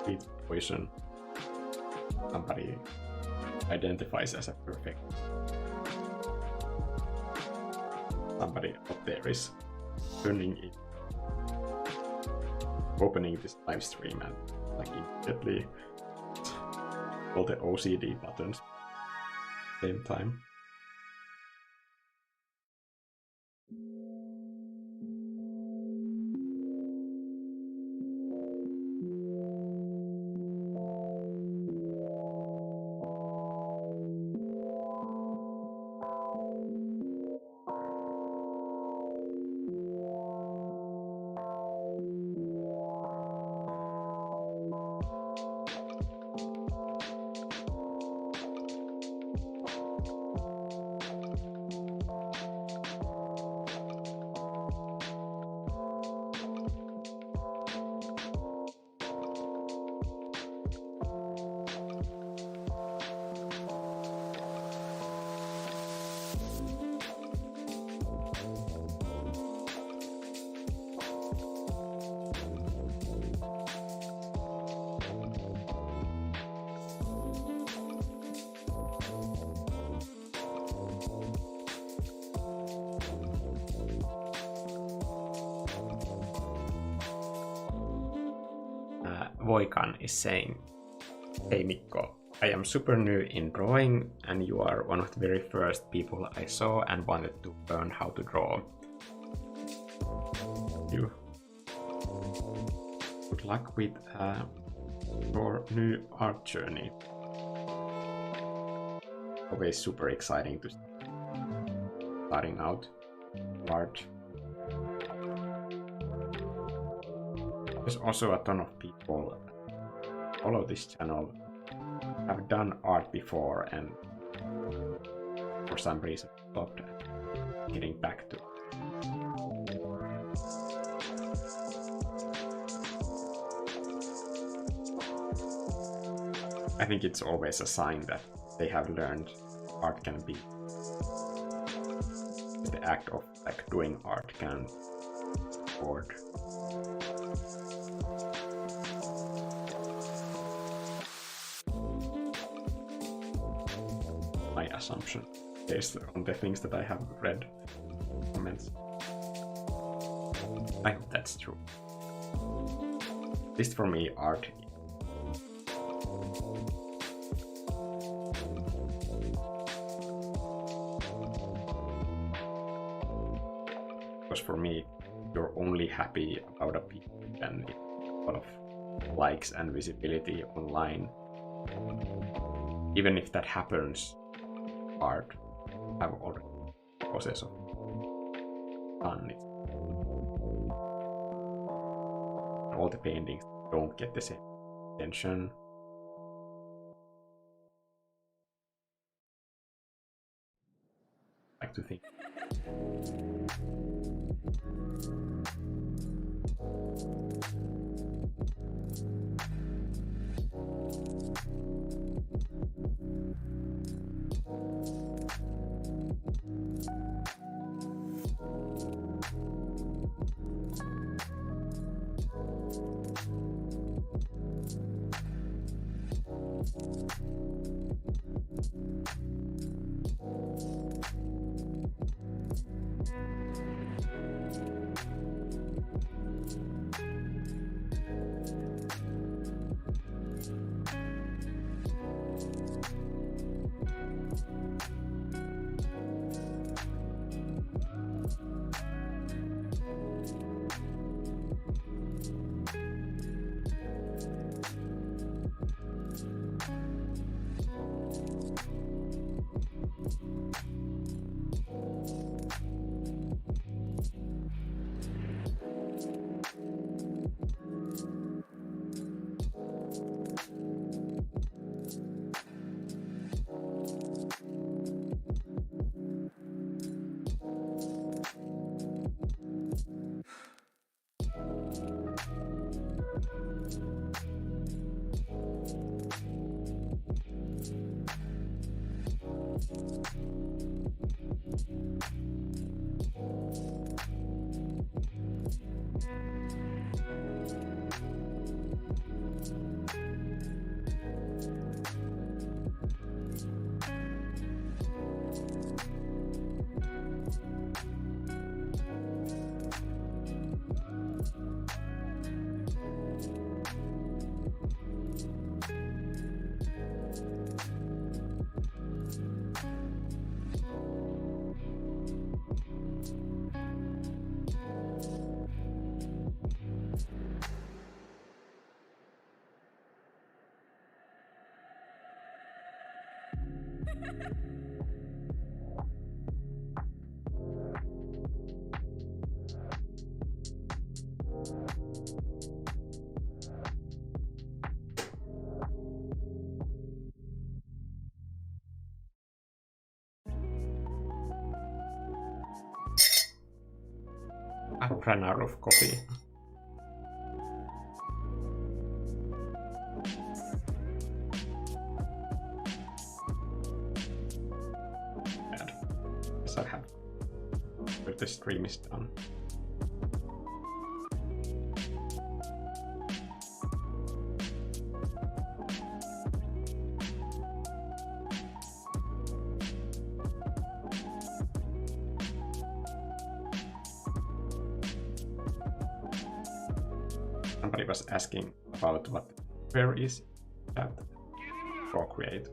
With poison. Somebody identifies as a perfect. Somebody out there is turning it, opening this live stream and like immediately all the OCD buttons at the same time. Voikan is saying, "Hey Mikko, I am super new in drawing and you are one of the very first people I saw and wanted to learn how to draw. You. Good luck with your new art journey." Always super exciting to starting out art. There's also a ton of people follow this channel, have done art before and for some reason stopped getting back to it. I think it's always a sign that they have learned art can be, the act of like doing art can afford. My assumption based on the things that I have read comments. I hope that's true. At least for me, art because for me, you're only happy about a piece and a lot of likes and visibility online. Even if that happens, art have already process of done it. All the paintings don't get the same attention. I like to think. I ran out of coffee. Bad. Guess I have. But the stream is done. Somebody was asking about what where is that Procreate.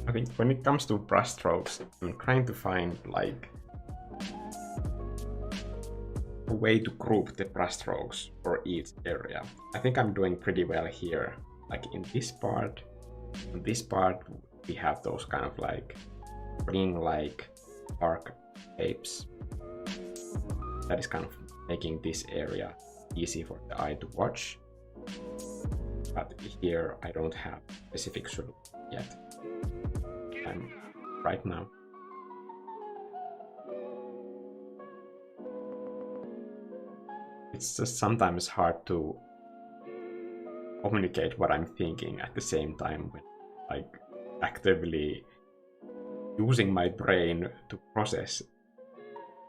I think when it comes to brushstrokes, I'm trying to find like a way to group the brushstrokes for each area. I think I'm doing pretty well here. Like in this part, we have those kind of like ring-like arc shapes. That is kind of making this area easy for the eye to watch. But here I don't have specific solution yet. Right now. It's just sometimes hard to communicate what I'm thinking at the same time when like actively using my brain to process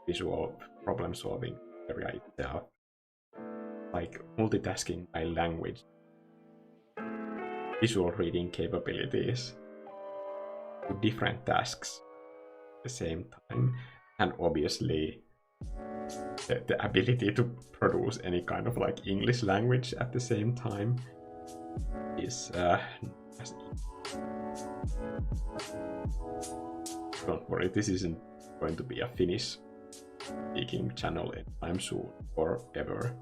visual problem solving area itself. Like multitasking my language, visual reading capabilities to different tasks at the same time, and obviously the ability to produce any kind of like English language at the same time is don't worry, this isn't going to be a Finnish speaking channel anytime soon or ever.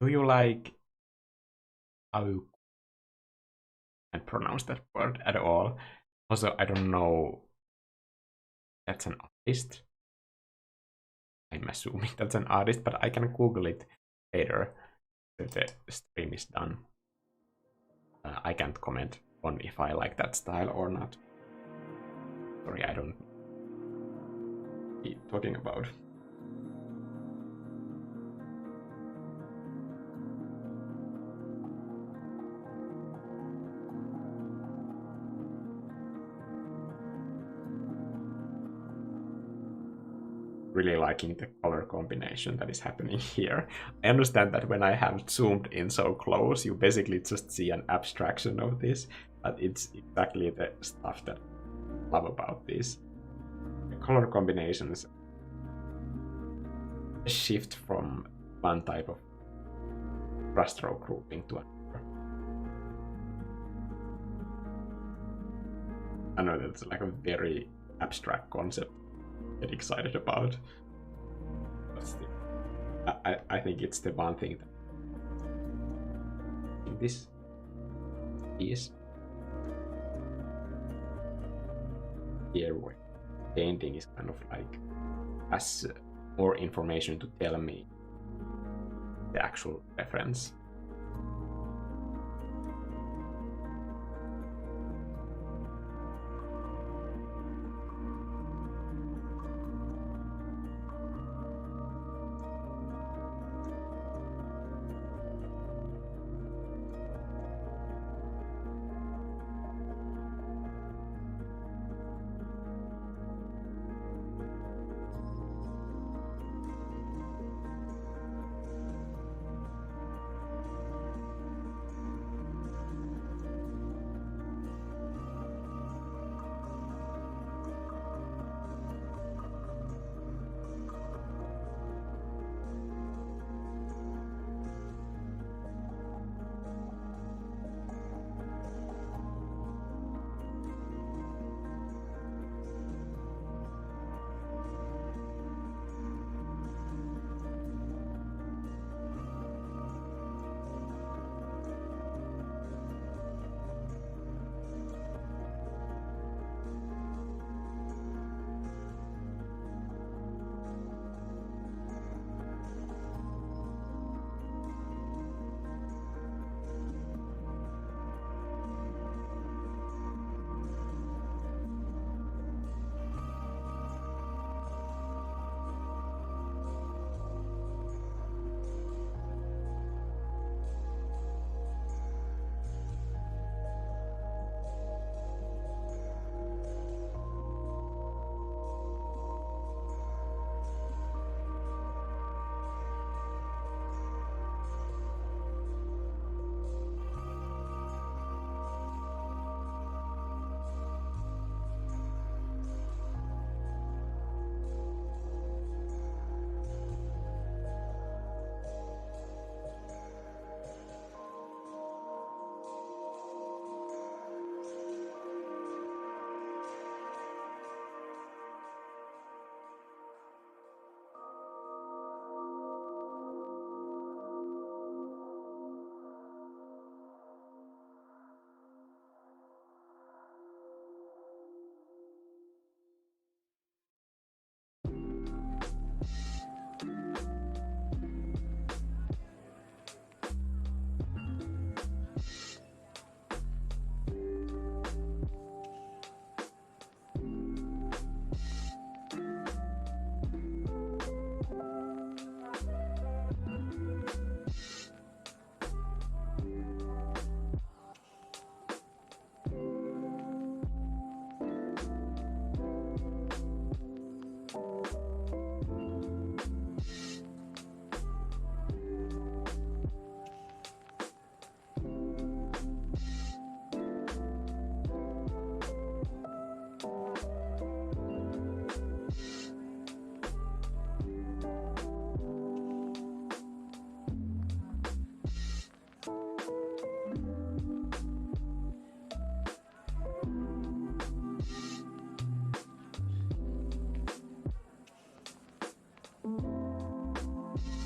Do you like how you can pronounce that word at all? Also, I don't know. That's an artist. I'm assuming that's an artist, but I can Google it later if the stream is done. I can't comment on if I like that style or not. Sorry, I don't keep talking about. Really liking the color combination that is happening here. I understand that when I have zoomed in so close, you basically just see an abstraction of this, but it's exactly the stuff that I love about this. The color combinations shift from one type of brushstroke grouping to another. I know that's like a very abstract concept to get excited about. But still, I think it's the one thing that in this piece here where painting is kind of like has more information to tell me the actual reference.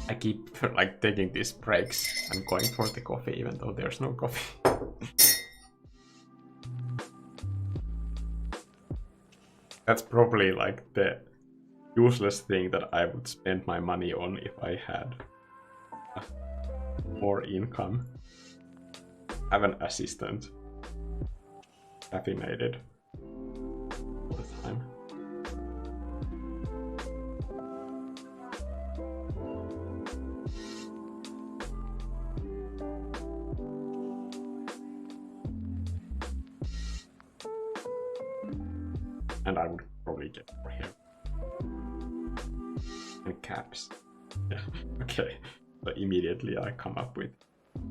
I keep like taking these breaks and going for the coffee even though there's no coffee. That's probably like the useless thing that I would spend my money on if I had more income. Have an assistant. Caffeinated all the time. And I would probably get more hair. And caps. Yeah, okay. So immediately I come up with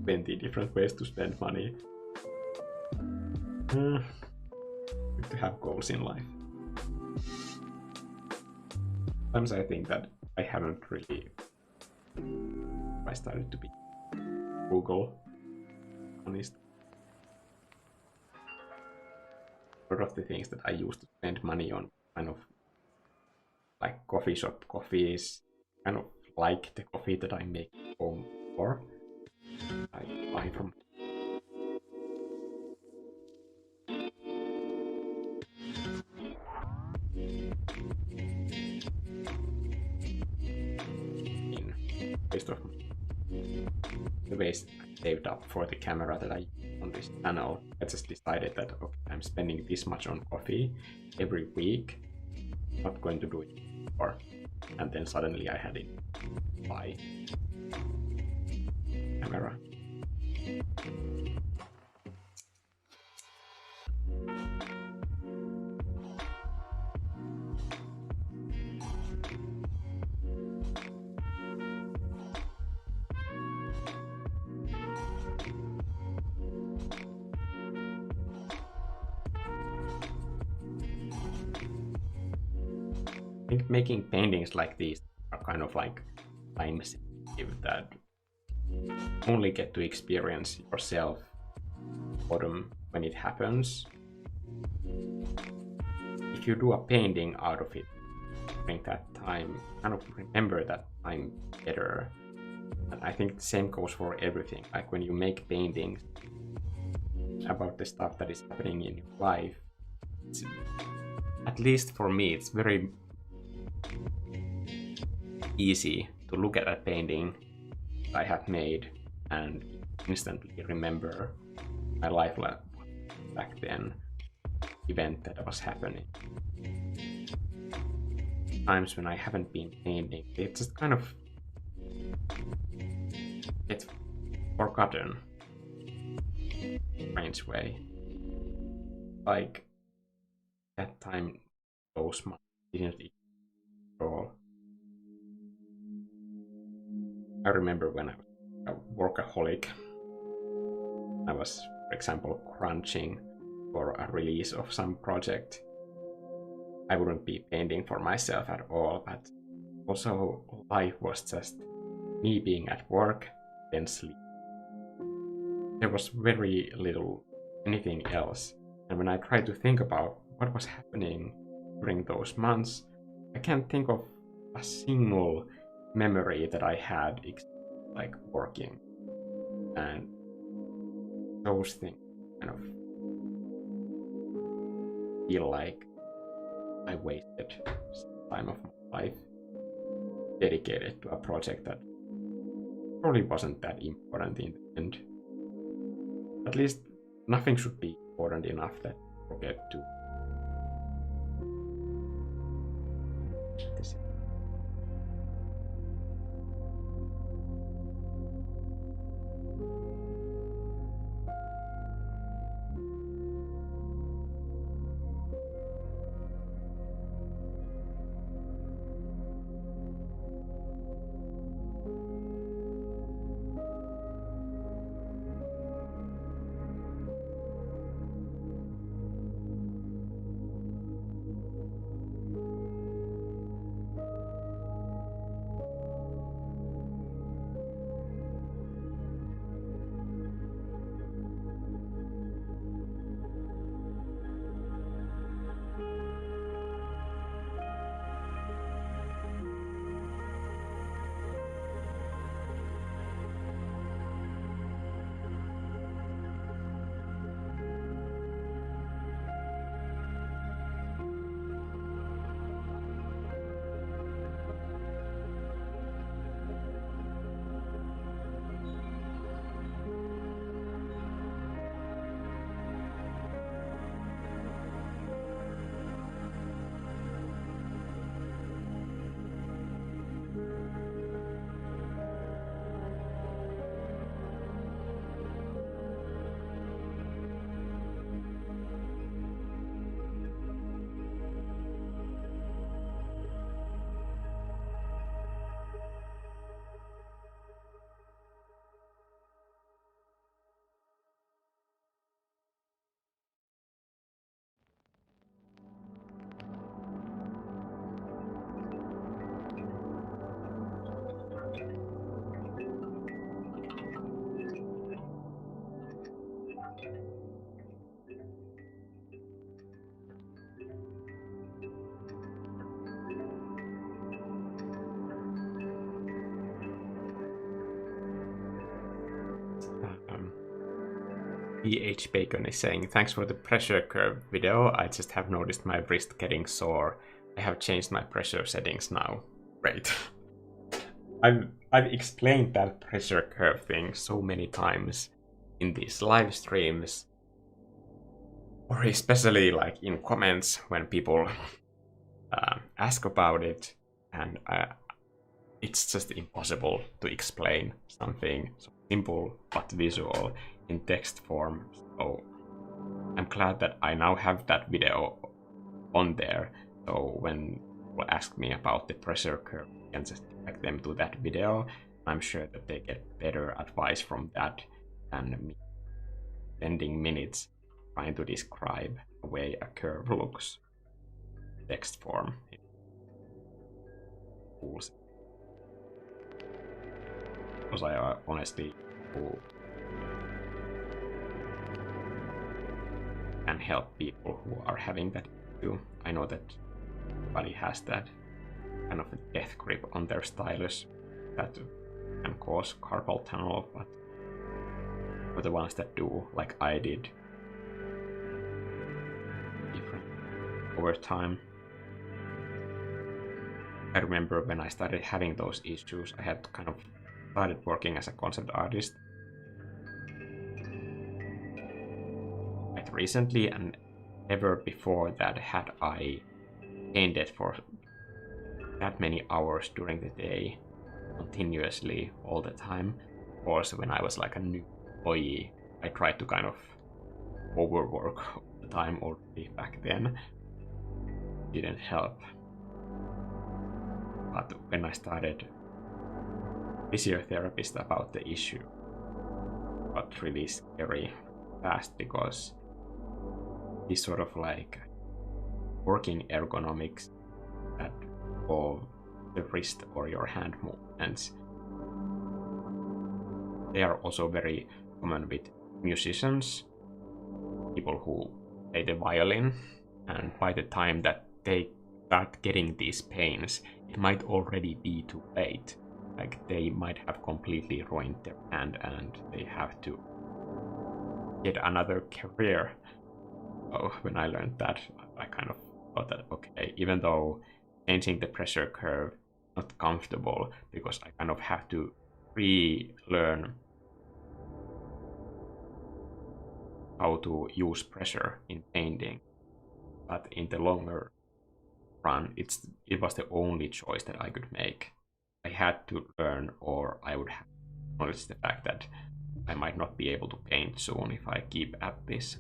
20 different ways to spend money. Good to have goals in life. Sometimes I think that I haven't really... I started to be frugal, honest. A lot of the things that I used to spend money on, kind of like coffee shop coffees, kind of like the coffee that I make home, or I buy from. In waste of the ways I saved up for the camera that I use on this channel, I just decided that okay, I'm spending this much on coffee every week. Not going to do it more. And then suddenly I had it buy camera. I think making paintings like these are kind of like time sensitive that only get to experience yourself autumn when it happens. If you do a painting out of it during that time, kind of remember that time better. And I think the same goes for everything. Like when you make paintings about the stuff that is happening in your life, at least for me, it's very easy to look at a painting I have made and instantly remember my life back then, event that was happening. Times when I haven't been painting, it just kind of gets forgotten in a strange way. Like that time, those months didn't exist at all. I remember when I was a workaholic, I was, for example, crunching for a release of some project. I wouldn't be painting for myself at all, but also life was just me being at work, then sleep. There was very little anything else. And when I try to think about what was happening during those months, I can't think of a single memory that I had like working. And those things kind of feel like I wasted some time of my life dedicated to a project that probably wasn't that important in the end. At least nothing should be important enough that I forget to. This. PH Bacon is saying, thanks for the pressure curve video. I just have noticed my wrist getting sore. I have changed my pressure settings now. Great. I've explained that pressure curve thing so many times in these live streams, or especially like in comments when people ask about it, and it's just impossible to explain something so simple but visual in text form. So I'm glad that I now have that video on there, so when people ask me about the pressure curve, I can just direct them to that video. I'm sure that they get better advice from that than me spending minutes trying to describe the way a curve looks in text form. Because I honestly can help people who are having that issue. I know that everybody has that kind of a death grip on their stylus that can cause carpal tunnel, but for the ones that do, like I did, different over time. I remember when I started having those issues, I had kind of started working as a concept artist quite recently, and never before that had I painted for that many hours during the day, continuously, all the time. Of course, when I was like a new employee, I tried to kind of overwork all the time already back then. Didn't help. But when I started physiotherapist about the issue, it got really scary fast, because this sort of like working ergonomics that of the wrist or your hand movements, they are also very common with musicians, people who play the violin, and by the time that they start getting these pains, it might already be too late. Like they might have completely ruined their hand and they have to get another career. So when I learned that, I kind of thought that, okay, even though changing the pressure curve is not comfortable, because I kind of have to relearn how to use pressure in painting, but in the longer run, it was the only choice that I could make. I had to learn, or I would have acknowledged the fact that I might not be able to paint soon if I keep at this.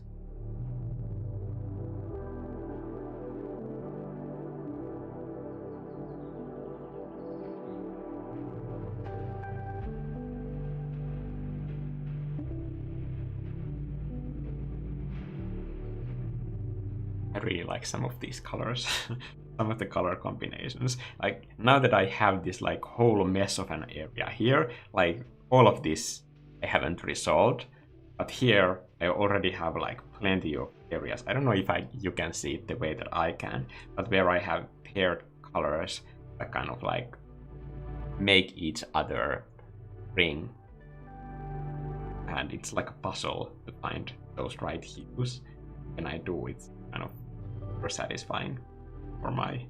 I really like some of these colors, some of the color combinations. Like now that I have this like whole mess of an area here, like all of this I haven't resolved, but here I already have like plenty of areas. I don't know if you can see it the way that I can, but where I have paired colors that kind of like make each other ring, and it's like a puzzle to find those right hues. When I do, it's kind of super satisfying for my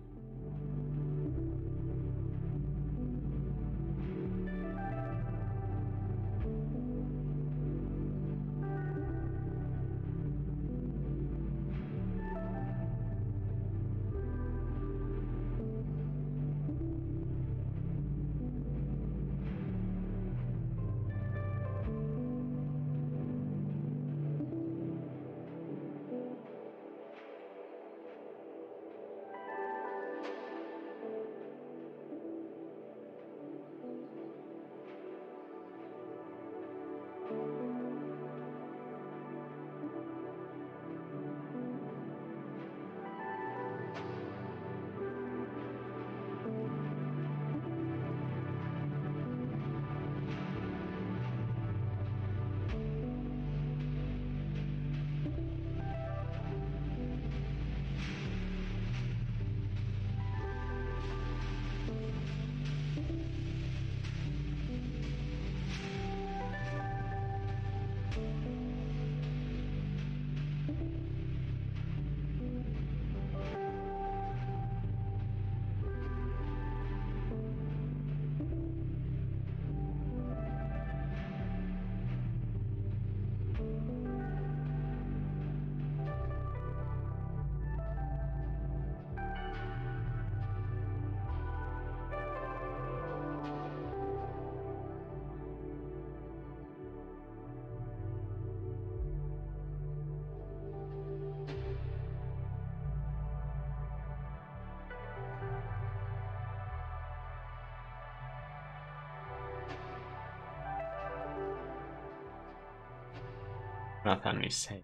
Nathan is saying,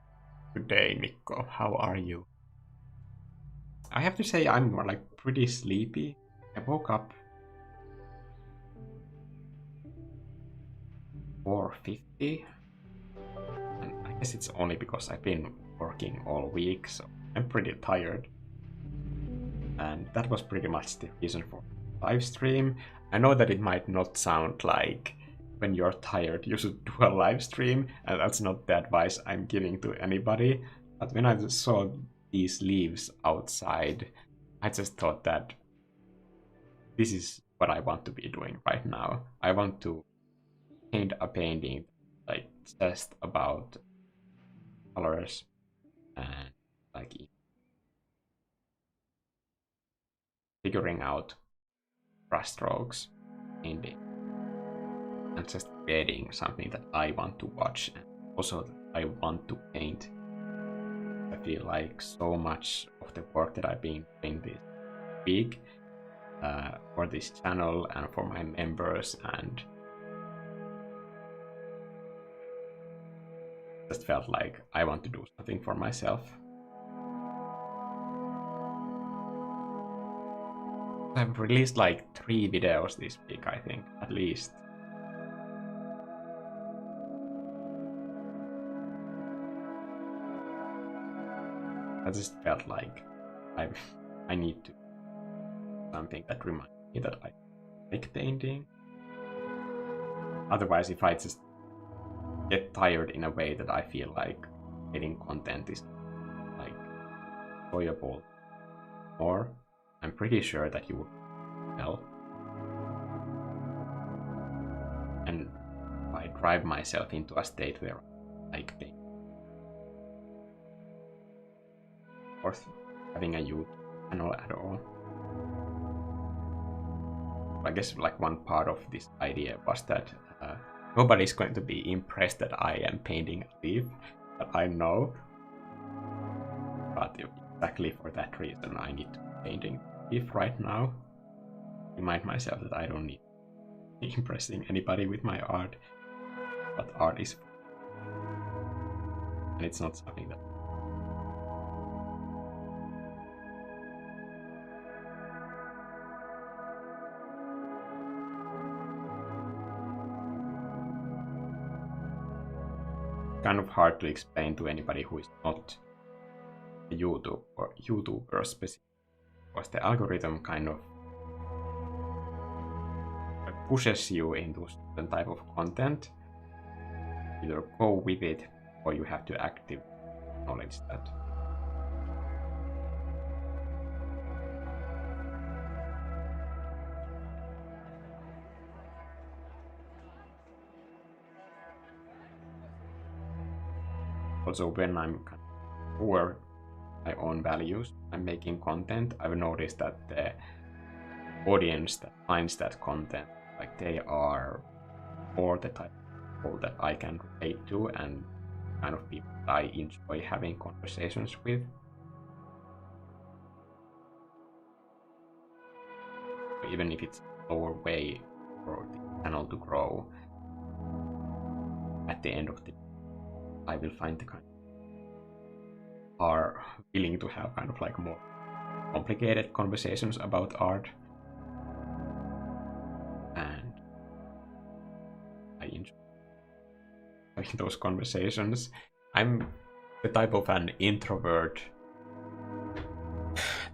"Good day, Mikko. How are you?" I have to say I'm like pretty sleepy. I woke up 4:50, and I guess it's only because I've been working all week, so I'm pretty tired. And that was pretty much the reason for live stream. I know that it might not sound like when you're tired you should do a live stream, and that's not the advice I'm giving to anybody. But when I saw these leaves outside, I just thought that this is what I want to be doing right now. I want to paint a painting like just about colors and like figuring out brushstrokes, painting, and just creating something that I want to watch and also that I want to paint. I feel like so much of the work that I've been doing this week for this channel and for my members, and just felt like I want to do something for myself. I've released like 3 videos this week, I think, at least. I just felt like I need to do something that reminds me that I like painting. Otherwise, if I just get tired in a way that I feel like getting content is like enjoyable more, I'm pretty sure that you would tell. And if I drive myself into a state where I like painting, worth having a YouTube channel at all. I guess like one part of this idea was that nobody's going to be impressed that I am painting a leaf, but I know. But exactly for that reason, I need to be painting a leaf right now. Remind myself that I don't need to be impressing anybody with my art, but art is, and it's not something that kind of hard to explain to anybody who is not a YouTuber specific, because the algorithm kind of pushes you into a certain type of content. Either go with it, or you have to actively acknowledge that. Also, when I'm kind of aware my own values, I'm making content, I've noticed that the audience that finds that content, like they are more the type of people that I can relate to and kind of people that I enjoy having conversations with. Even if it's a lower way for the channel to grow, at the end of the day, I will find the kind of are willing to have kind of like more complicated conversations about art, and I enjoy having those conversations. I'm the type of an introvert.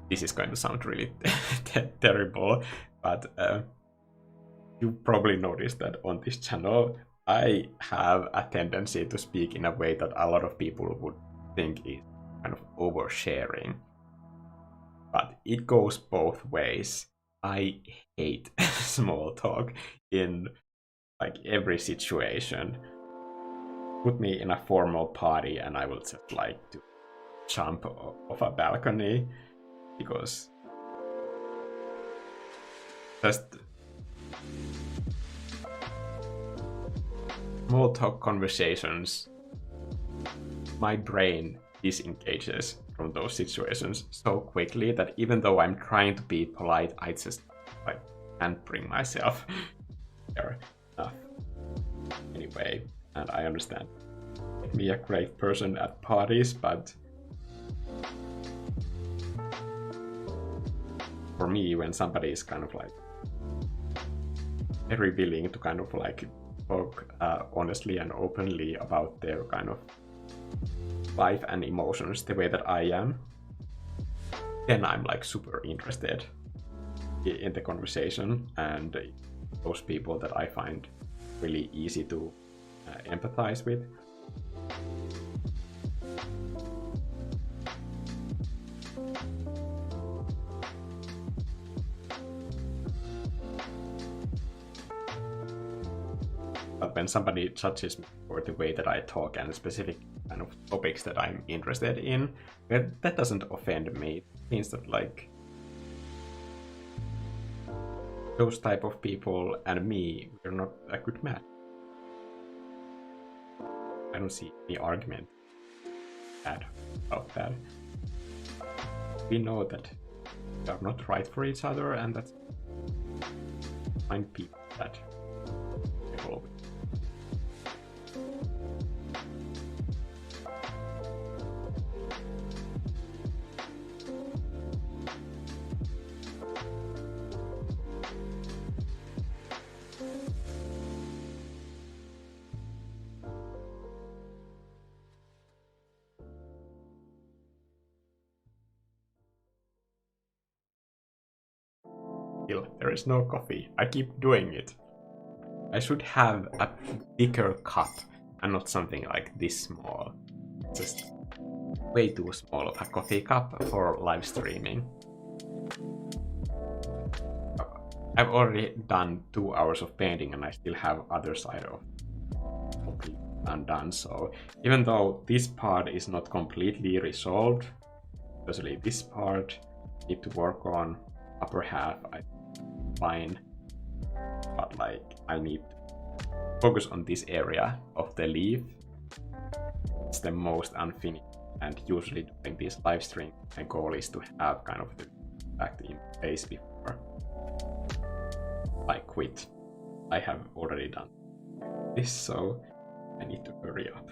This is going to sound really terrible, but you probably noticed that on this channel I have a tendency to speak in a way that a lot of people would think is kind of oversharing. But it goes both ways. I hate small talk in like every situation. Put me in a formal party and I will just like to jump off a balcony, because just small talk conversations, my brain disengages from those situations so quickly that even though I'm trying to be polite, I just like can't bring myself there enough. Anyway, and I understand be a great person at parties, but for me, when somebody is kind of like very willing to kind of like talk honestly and openly about their kind of life and emotions the way that I am, then I'm like super interested in the conversation, and those people that I find really easy to empathize with. But when somebody judges me for the way that I talk and specific kind of topics that I'm interested in, that doesn't offend me. It means that like those type of people and me, we're not a good match. I don't see any argument about that. We know that we are not right for each other, and that's find people that people with. Still, there is no coffee. I keep doing it. I should have a bigger cup and not something like this small. Just way too small of a coffee cup for live streaming. I've already done 2 hours of painting and I still have other side of complete undone. So even though this part is not completely resolved, especially this part, need to work on upper half. I fine, but like I need to focus on this area of the leaf. It's the most unfinished, and usually during this live stream my goal is to have kind of the fact in place before I quit. I have already done this, so I need to hurry up.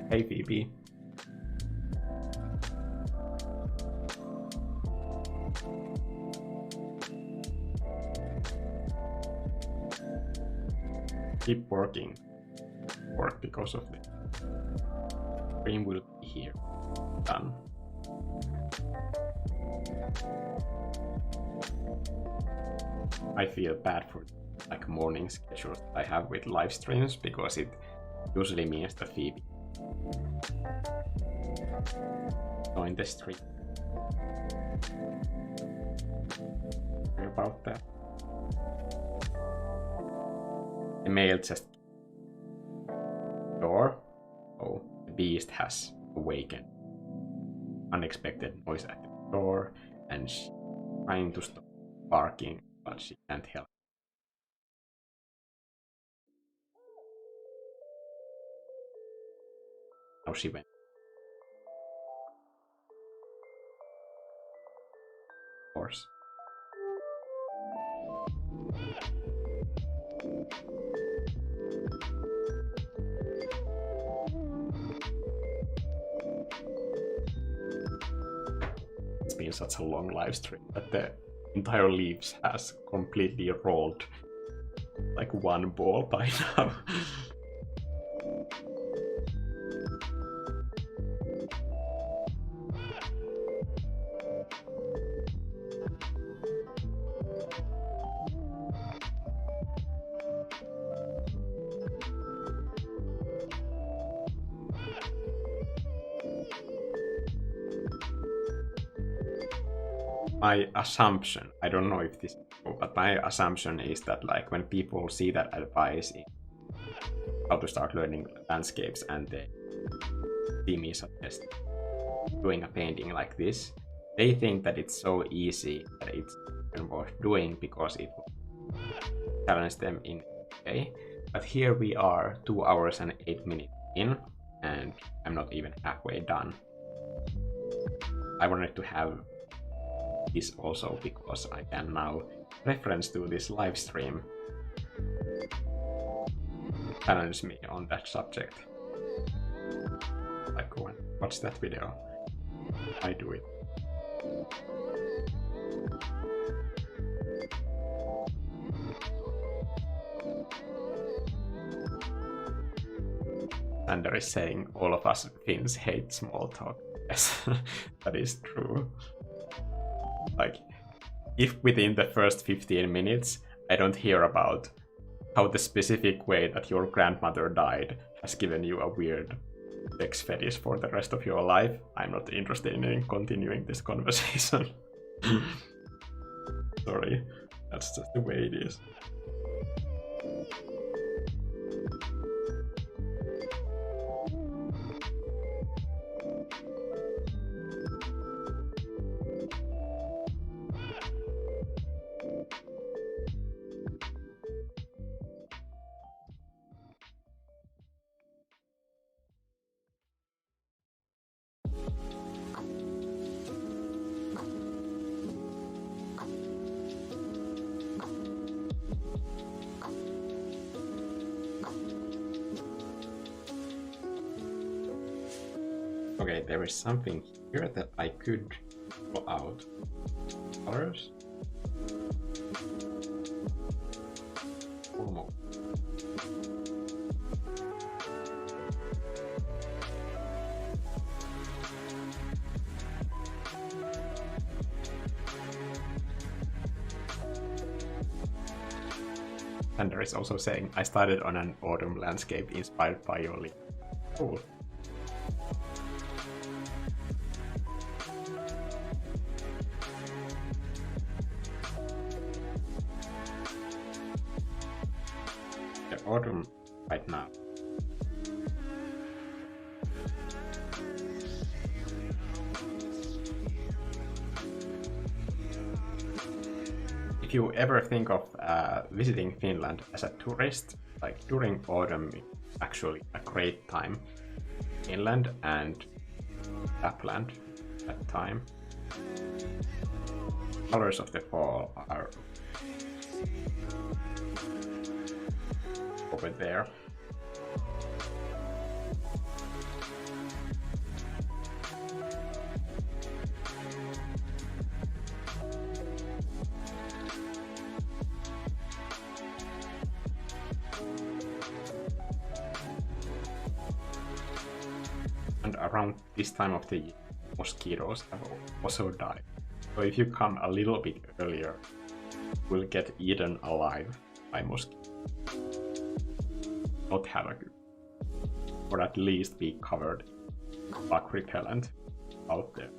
Hey Phoebe. Keep working. Work because of the stream will be here. Done. I feel bad for like morning schedules I have with live streams because it usually means that Phoebe join the stream. Sorry about that. The mail just door. Oh, the beast has awakened. Unexpected noise at the door, and she's trying to stop barking, but she can't help. Now she went. Of course. It's been such a long live stream that the entire leaves has completely rolled like one ball by now. My assumption, I don't know if this is true, but my assumption is that like when people see that advice in how to start learning landscapes and they see me suggest doing a painting like this, they think that it's so easy that it's worth doing because it will challenge them in a way. But here we are 2 hours and 8 minutes in, and I'm not even halfway done. I wanted to have this also because I can now reference to this live stream challenge me on that subject. Like, go and watch that video. I do it. Sander is saying all of us Finns hate small talk. Yes, that is true. Like, if within the first 15 minutes I don't hear about how the specific way that your grandmother died has given you a weird sex fetish for the rest of your life, I'm not interested in continuing this conversation. Sorry, that's just the way it is. Okay, there is something here that I could pull out. Colors? Almost. Sander is also saying, I started on an autumn landscape inspired by your leaf. Cool. Autumn right now. If you ever think of visiting Finland as a tourist, like during autumn, it's actually a great time. Finland and Lapland at time. Colors of the fall are over there. And around this time of the year, mosquitoes have also died. So if you come a little bit earlier, you will get eaten alive by mosquitoes. Not have a good, or at least be covered in bug repellent out there.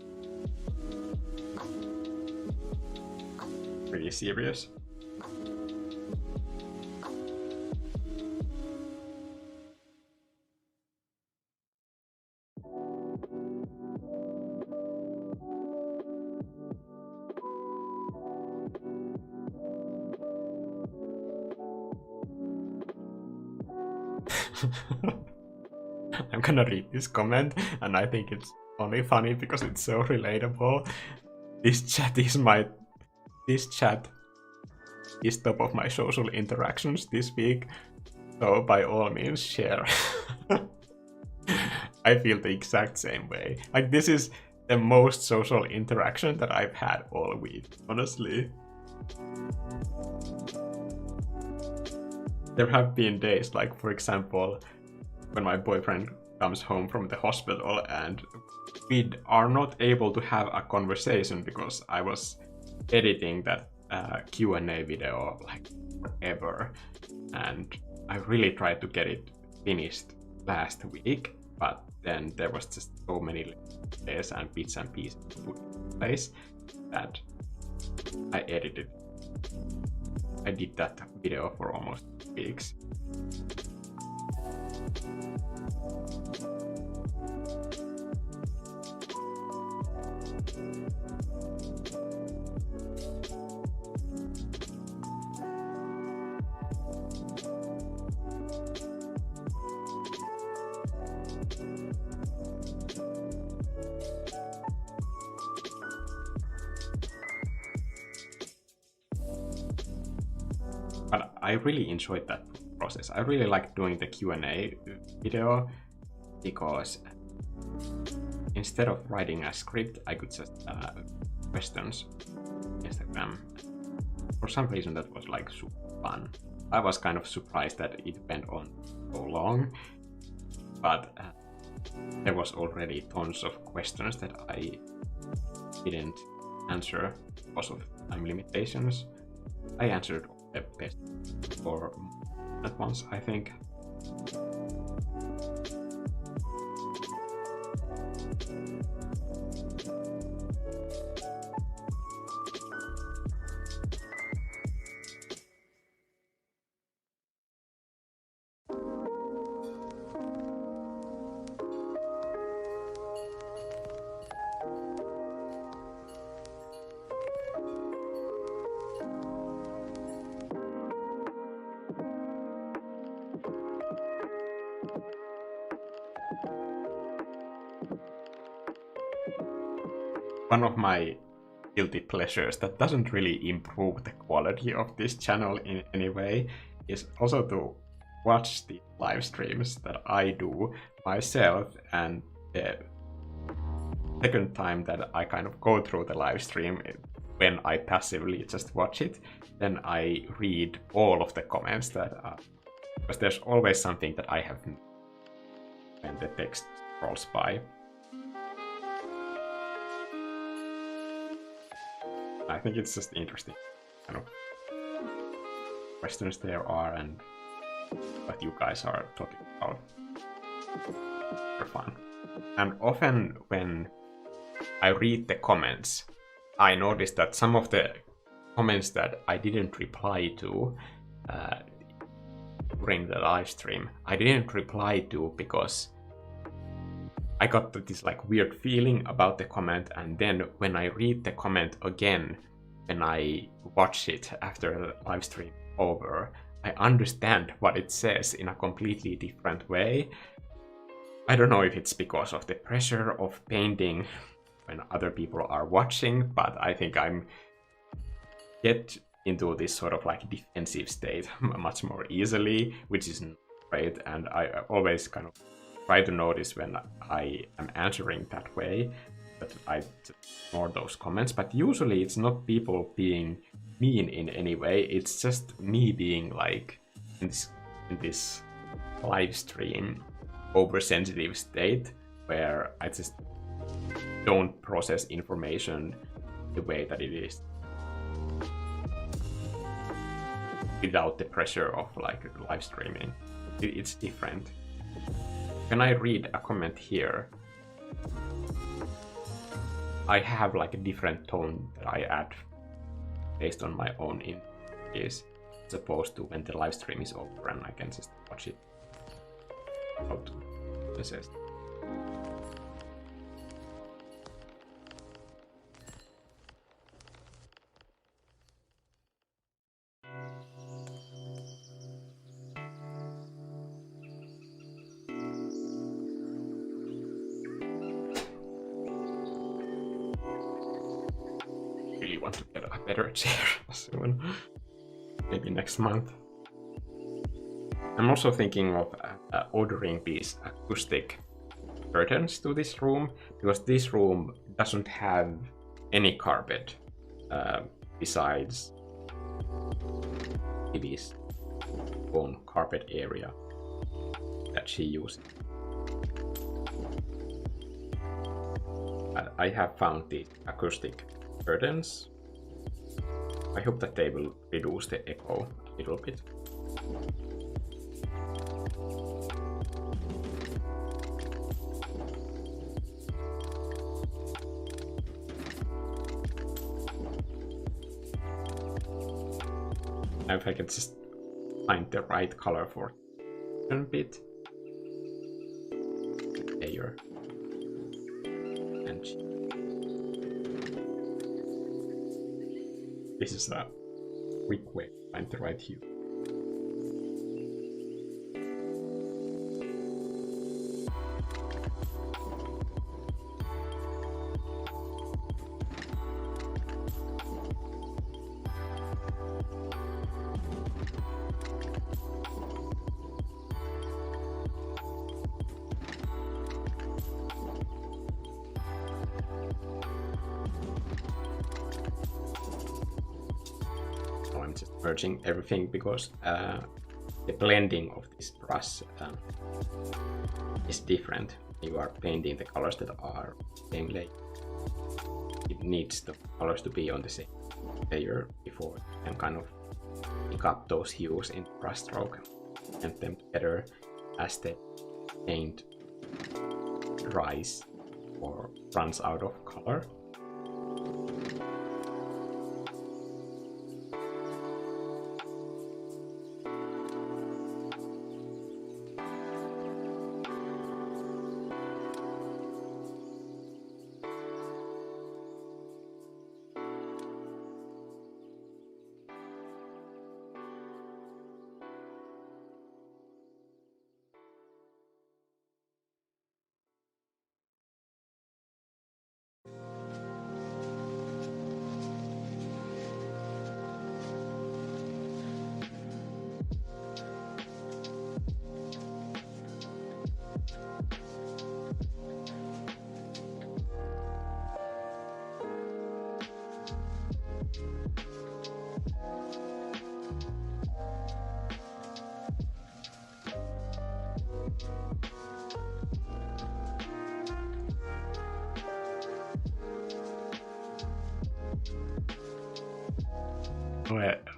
Pretty serious. I'm gonna read this comment, and I think it's only funny because it's so relatable. This chat is top of my social interactions this week, so by all means share. I feel the exact same way. Like, this is the most social interaction that I've had all week, honestly. There have been days, like, for example, when my boyfriend comes home from the hospital and we are not able to have a conversation because I was editing that Q&A video like forever, and I really tried to get it finished last week, but then there was just so many days and bits and pieces put in place that I edited. I did that video for almost 2 weeks. I really enjoyed that process. I really like doing the Q&A video because instead of writing a script, I could just questions Instagram. For some reason, that was like super fun. I was kind of surprised that it went on so long, but there was already tons of questions that I didn't answer because of time limitations. I answered the best for at once, I think. One of my guilty pleasures that doesn't really improve the quality of this channel in any way is also to watch the live streams that I do myself, and the second time that I kind of go through the live stream when I passively just watch it, then I read all of the comments that because there's always something that I have when the text scrolls by. I think it's just interesting kind of questions there are and what you guys are talking about. For fun. And often when I read the comments, I notice that some of the comments that I didn't reply to during the live stream, I didn't reply to because I got this like weird feeling about the comment, and then when I read the comment again, when I watch it after the live stream over, I understand what it says in a completely different way. I don't know if it's because of the pressure of painting when other people are watching, but I think I'm get into this sort of like defensive state much more easily, which is great, and I always kind of try to notice when I am answering that way, that I ignore those comments. But usually it's not people being mean in any way, it's just me being like in this live stream oversensitive state where I just don't process information the way that it is without the pressure of like live streaming. It's different. When I read a comment here, I have like a different tone that I add based on my own interests, as opposed to when the live stream is over and I can just watch it out. This is really want to get a better chair soon, maybe next month. I'm also thinking of ordering these acoustic curtains to this room, because this room doesn't have any carpet besides Libby's own carpet area that she uses. I have found the acoustic curtains. I hope that they will reduce the echo a little bit. If I can just find the right color for a bit. There. And this is a quick way to find the right hue. merging everything because the blending of this brush is different. You are painting the colors that are same layer. It needs the colors to be on the same layer before you can kind of pick up those hues in the brush stroke and them together as the paint dries or runs out of color.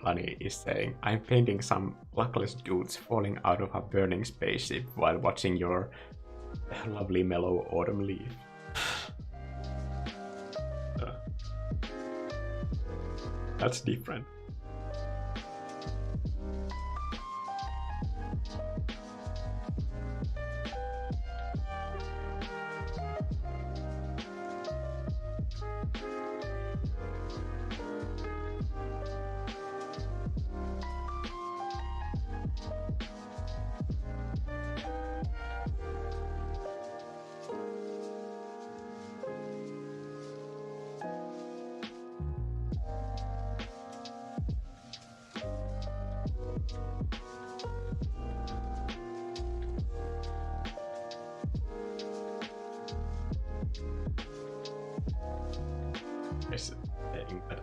Lani is saying, I'm painting some luckless dudes falling out of a burning spaceship while watching your lovely mellow autumn leaf. That's different.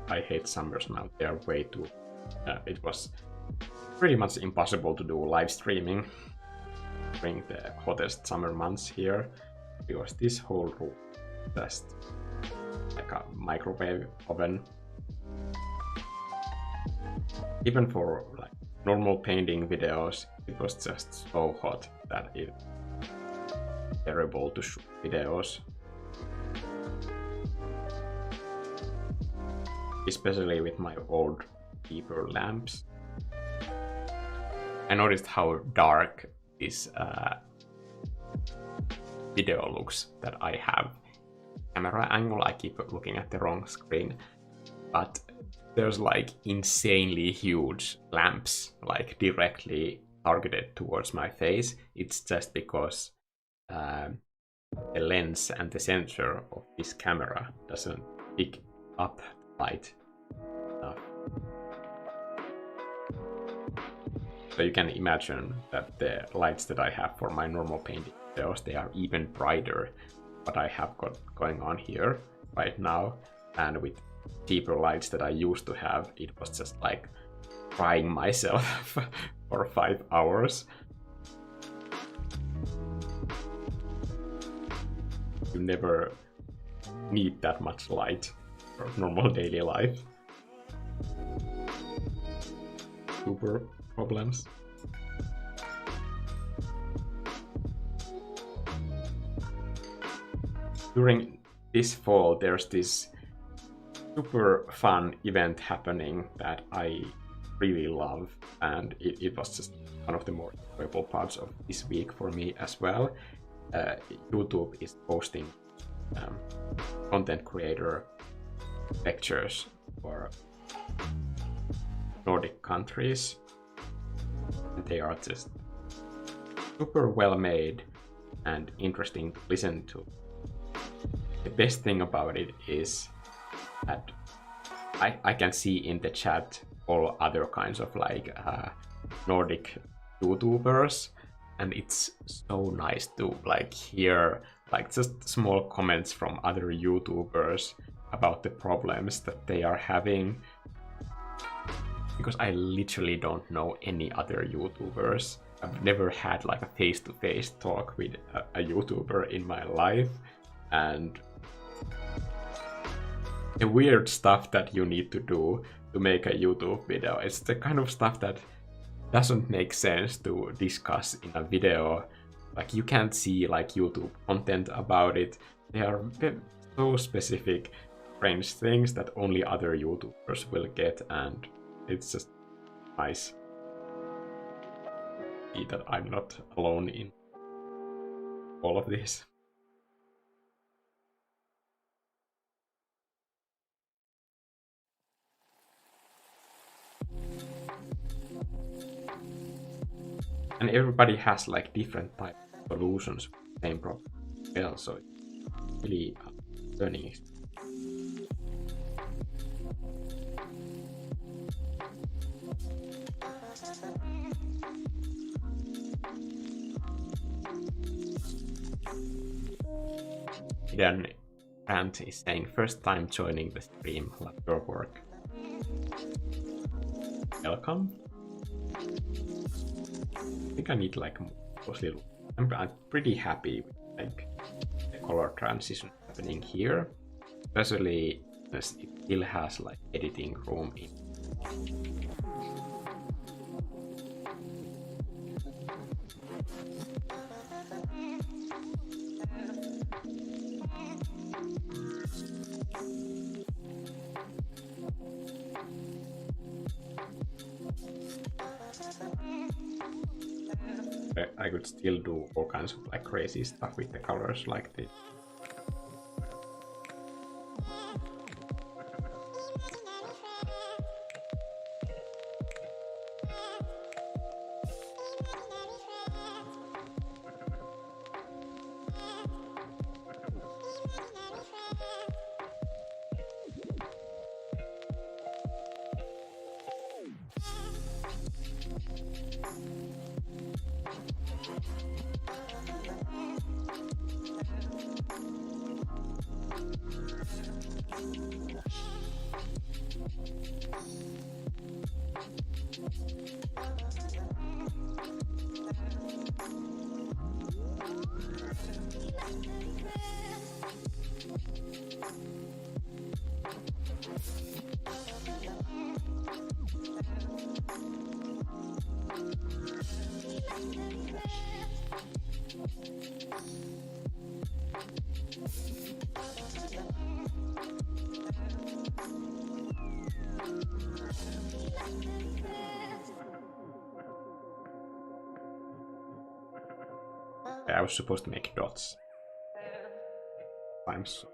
I hate summers now. They are way too. It was pretty much impossible to do live streaming during the hottest summer months here because this whole room just like a microwave oven. Even for like normal painting videos, it was just so hot that it's terrible to shoot videos. Especially with my old deeper lamps. I noticed how dark this video looks that I have. Camera angle, I keep looking at the wrong screen, but there's like insanely huge lamps like directly targeted towards my face. It's just because the lens and the sensor of this camera doesn't pick up light enough. So you can imagine that the lights that I have for my normal painting videos, they are even brighter what I have got going on here right now, and with cheaper lights that I used to have, it was just like frying myself for 5 hours. You never need that much light for normal daily life. Super problems. During this fall, there's this super fun event happening that I really love, and it was just one of the more enjoyable parts of this week for me as well. YouTube is posting content creator lectures for Nordic countries. They are just super well made and interesting to listen to. The best thing about it is that I can see in the chat all other kinds of like Nordic YouTubers, and it's so nice to like hear like just small comments from other YouTubers about the problems that they are having. because I literally don't know any other YouTubers. I've never had like a face-to-face talk with a YouTuber in my life, and the weird stuff that you need to do to make a YouTube video, it's the kind of stuff that doesn't make sense to discuss in a video. Like, you can't see like YouTube content about it. They are so specific, strange things that only other YouTubers will get, and it's just nice to see that I'm not alone in all of this. And everybody has like different type of solutions for the same problem as well, so it's really learning experience. Then Grant is saying, first time joining the stream, love your work. Welcome. I think I need like those little. I'm pretty happy with like the color transition happening here, especially as it still has like editing room in. I could still do all kinds of like crazy stuff with the colors like this. I was supposed to make dots. I'm so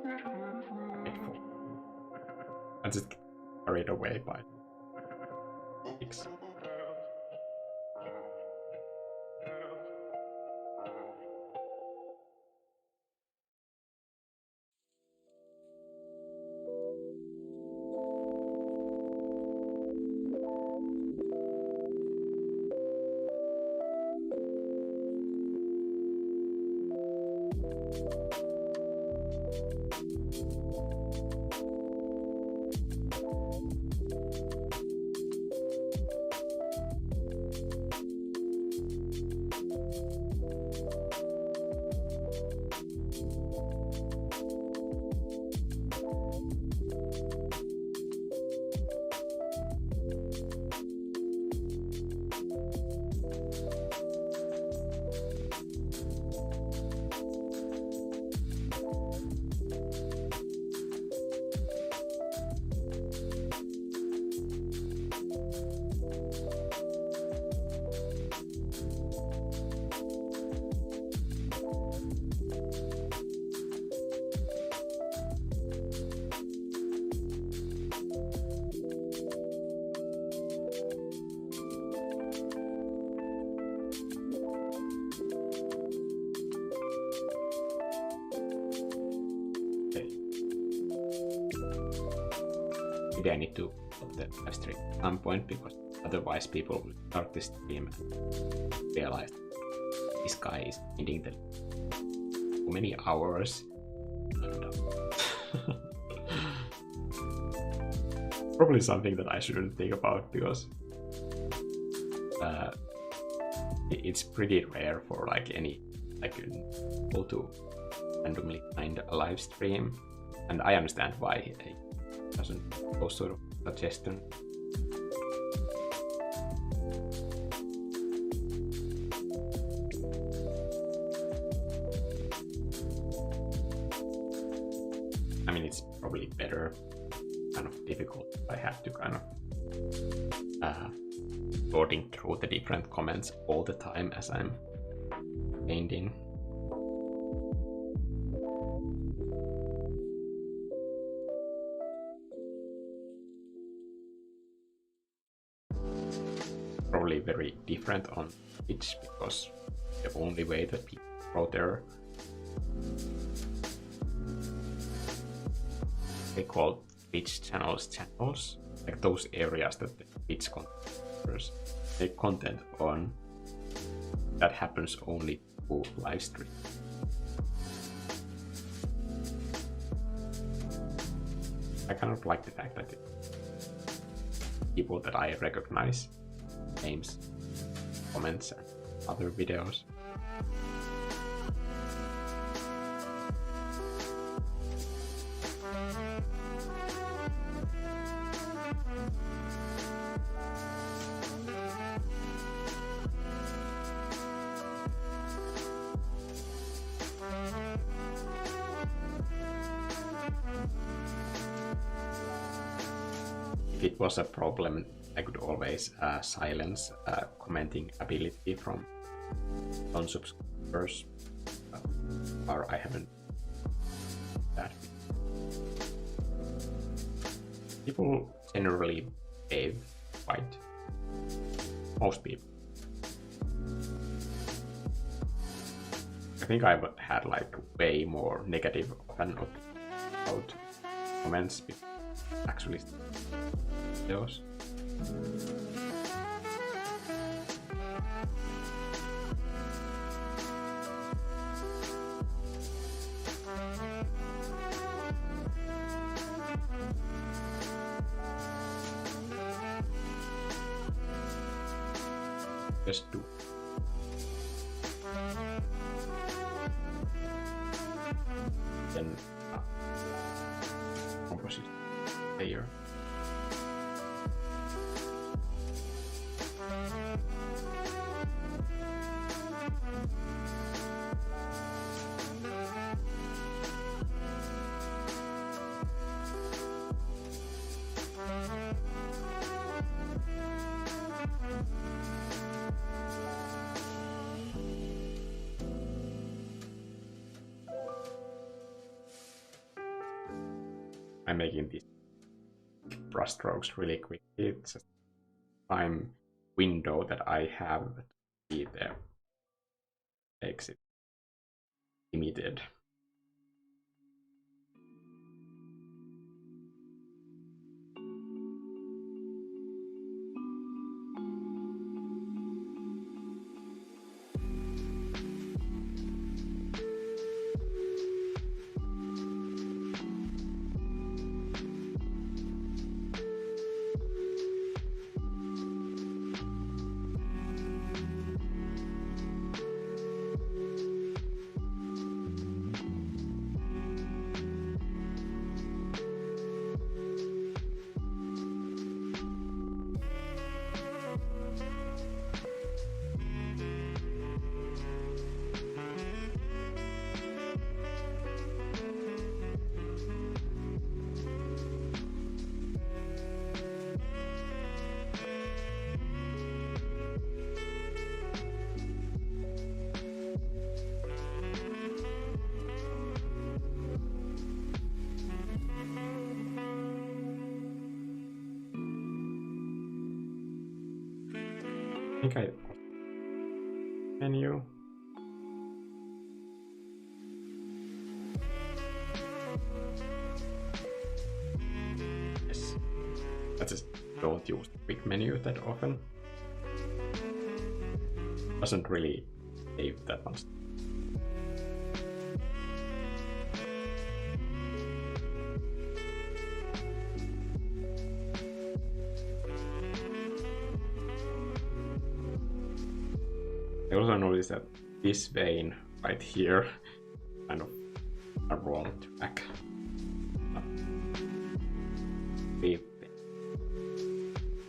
grateful. I just get carried away by X. I need to stop the live stream at some point, because otherwise people will start the stream and realize this guy is ending the so many hours. probably something that I shouldn't think about because it's pretty rare for like any like people to randomly find a live stream, and I understand why it doesn't those sort of suggestion. I mean, it's probably better, kind of difficult. I have to kind of sorting through the different comments all the time as I'm painting. Probably very different on Twitch because the only way that people grow their they call Twitch channels, like those areas that the Twitch contenters make content on, that happens only through live stream. I kind of like the fact that people that I recognize, names, comments, and other videos. If it was a problem, I could always silence commenting ability from non-subscribers, or I haven't that. People generally behave quite, most people. I think I've had like way more negative than about comments actually those. Just do. Then composite layer. I'm making these brush strokes really quickly. It's just a time window that I have to see there. Makes it limited. I think I menu. Yes. I just don't use the quick menu that often. Doesn't really save that much. I also noticed that this vein right here kind of a wrong track. The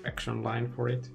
action line for it.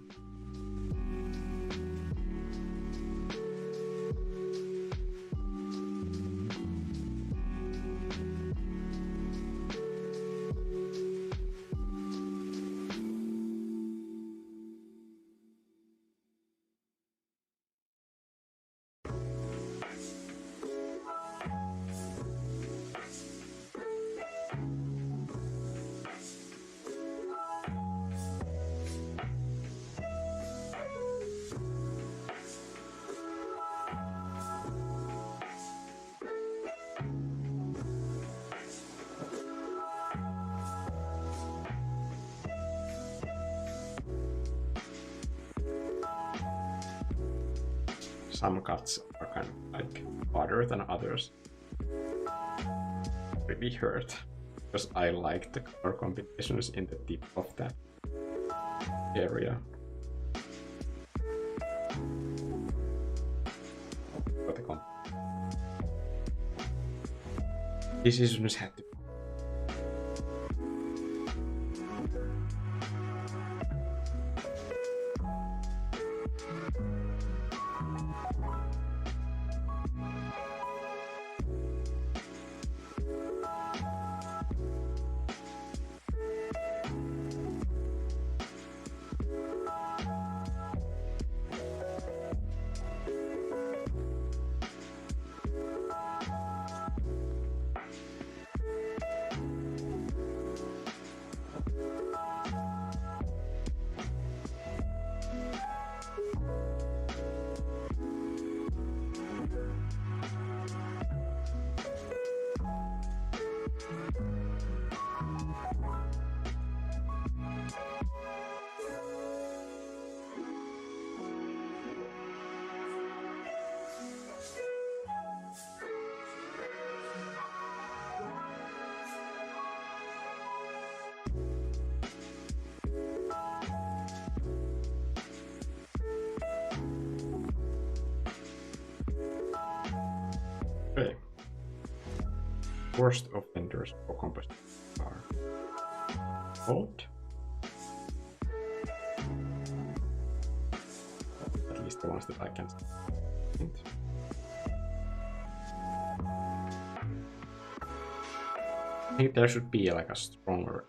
Some cuts are kind of like harder than others. Really hurt because I like the color combinations in the tip of that area. Decisions had to. Okay. Worst offenders for composition are fault. At least the ones that I can see. I think there should be like a stronger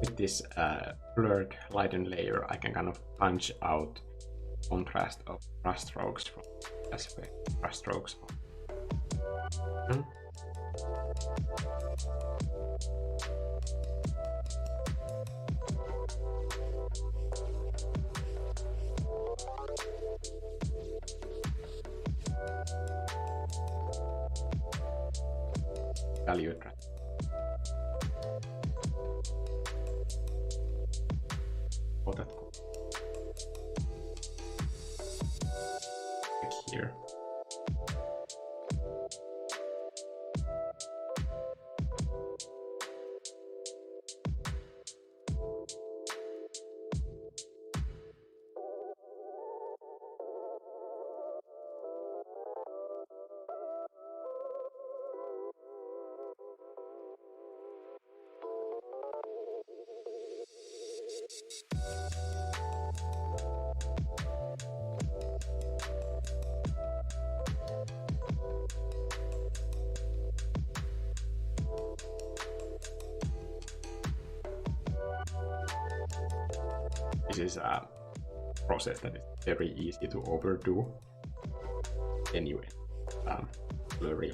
with this blurred lighten layer, I can kind of punch out contrast of brush strokes from aspect brush strokes. Value track. Oh, that's cool. Click here. This is a process that is very easy to overdo. Anyway, blurry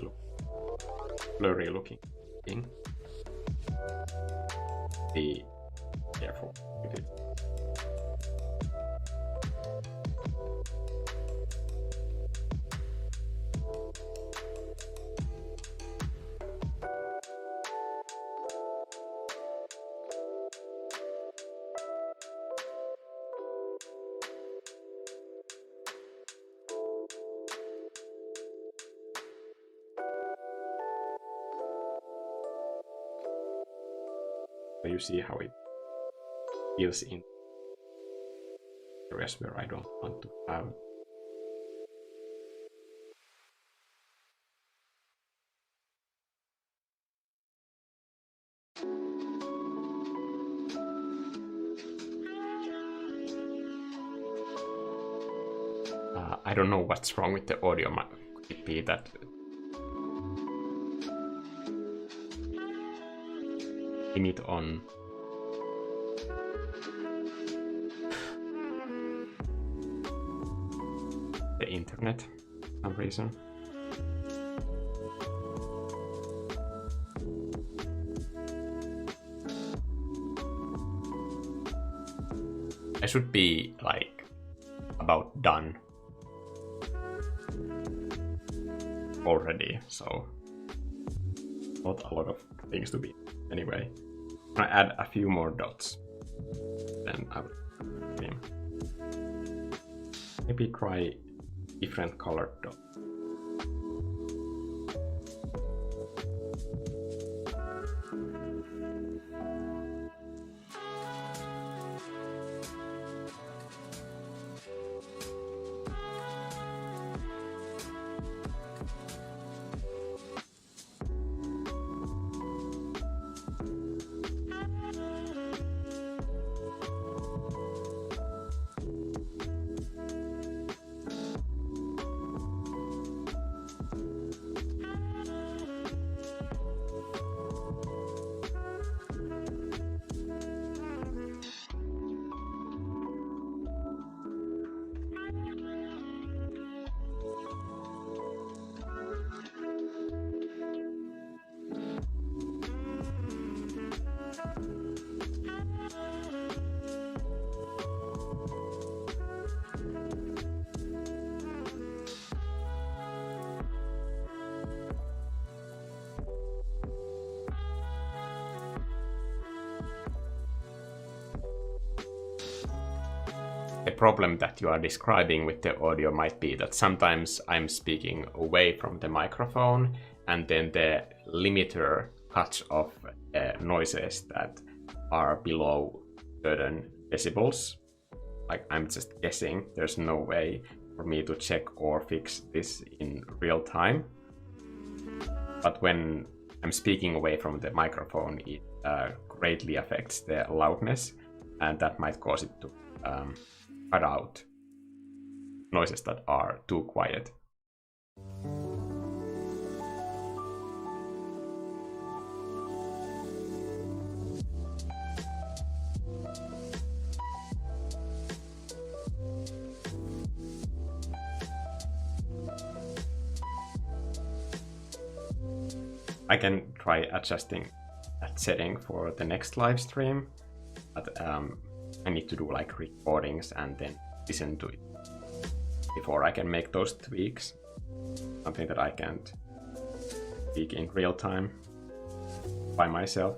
looking thing. Be careful with it. So you see how it feels in areas where I don't want to have. I don't know what's wrong with the audio. Could it be that limit on the internet for some reason? I should be like about done already, so not a lot of things to be. Anyway, I'm gonna add a few more dots, then I will maybe try different colored dots. The problem that you are describing with the audio might be that sometimes I'm speaking away from the microphone and then the limiter cuts off noises that are below certain decibels. Like, I'm just guessing. There's no way for me to check or fix this in real time. But when I'm speaking away from the microphone, it greatly affects the loudness, and that might cause it to cut out noises that are too quiet. I can try adjusting that setting for the next live stream, but I need to do like recordings and then listen to it before I can make those tweaks. Something that I can't tweak in real time by myself.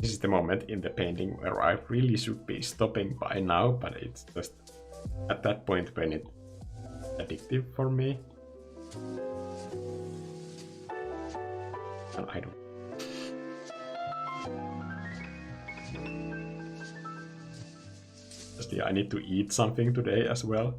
This is the moment in the painting where I really should be stopping by now, but it's just at that point when it's addictive for me. And I don't. Just, yeah, I need to eat something today as well.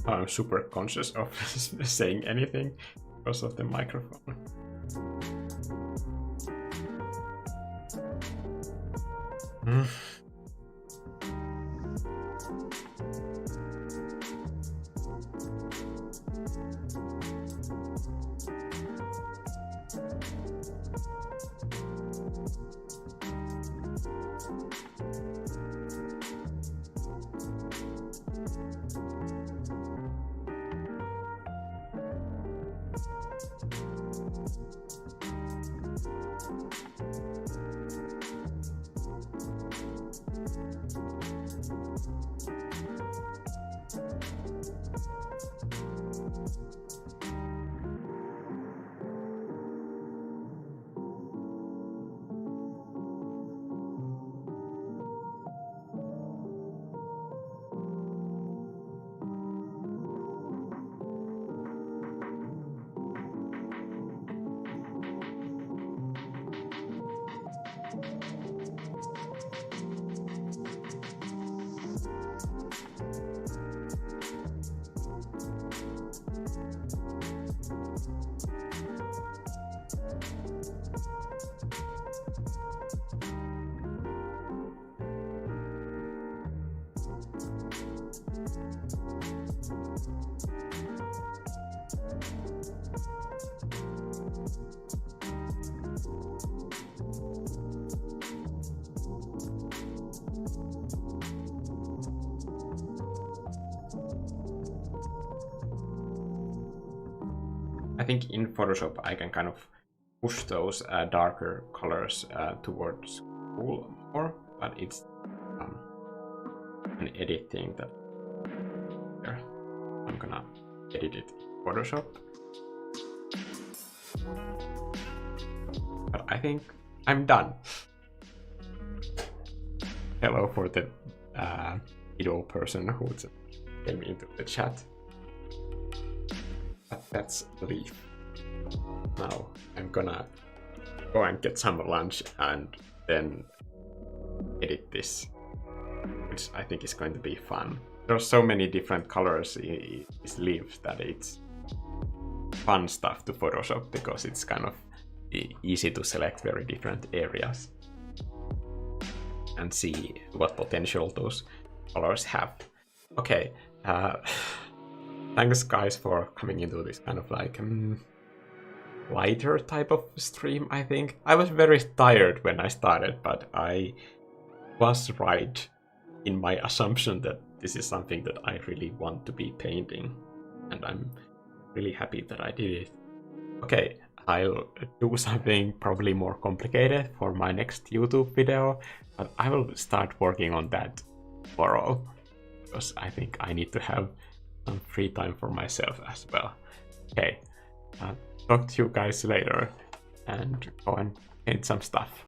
I'm super conscious of saying anything because of the microphone. I think in Photoshop I can kind of push those darker colors towards cool more, but it's an edit thing that here. I'm gonna edit it in Photoshop. But I think I'm done. Hello for the video person who came into the chat. But that's the leaf. Now I'm gonna go and get some lunch and then edit this, which I think is going to be fun. There are so many different colors in these leaves that it's fun stuff to Photoshop because it's kind of easy to select very different areas and see what potential those colors have. Okay, thanks guys for coming into this kind of like lighter type of stream, I think. I was very tired when I started, but I was right in my assumption that this is something that I really want to be painting, and I'm really happy that I did it. Okay, I'll do something probably more complicated for my next YouTube video, but I will start working on that tomorrow, because I think I need to have some free time for myself as well. Okay, talk to you guys later, and go and paint some stuff.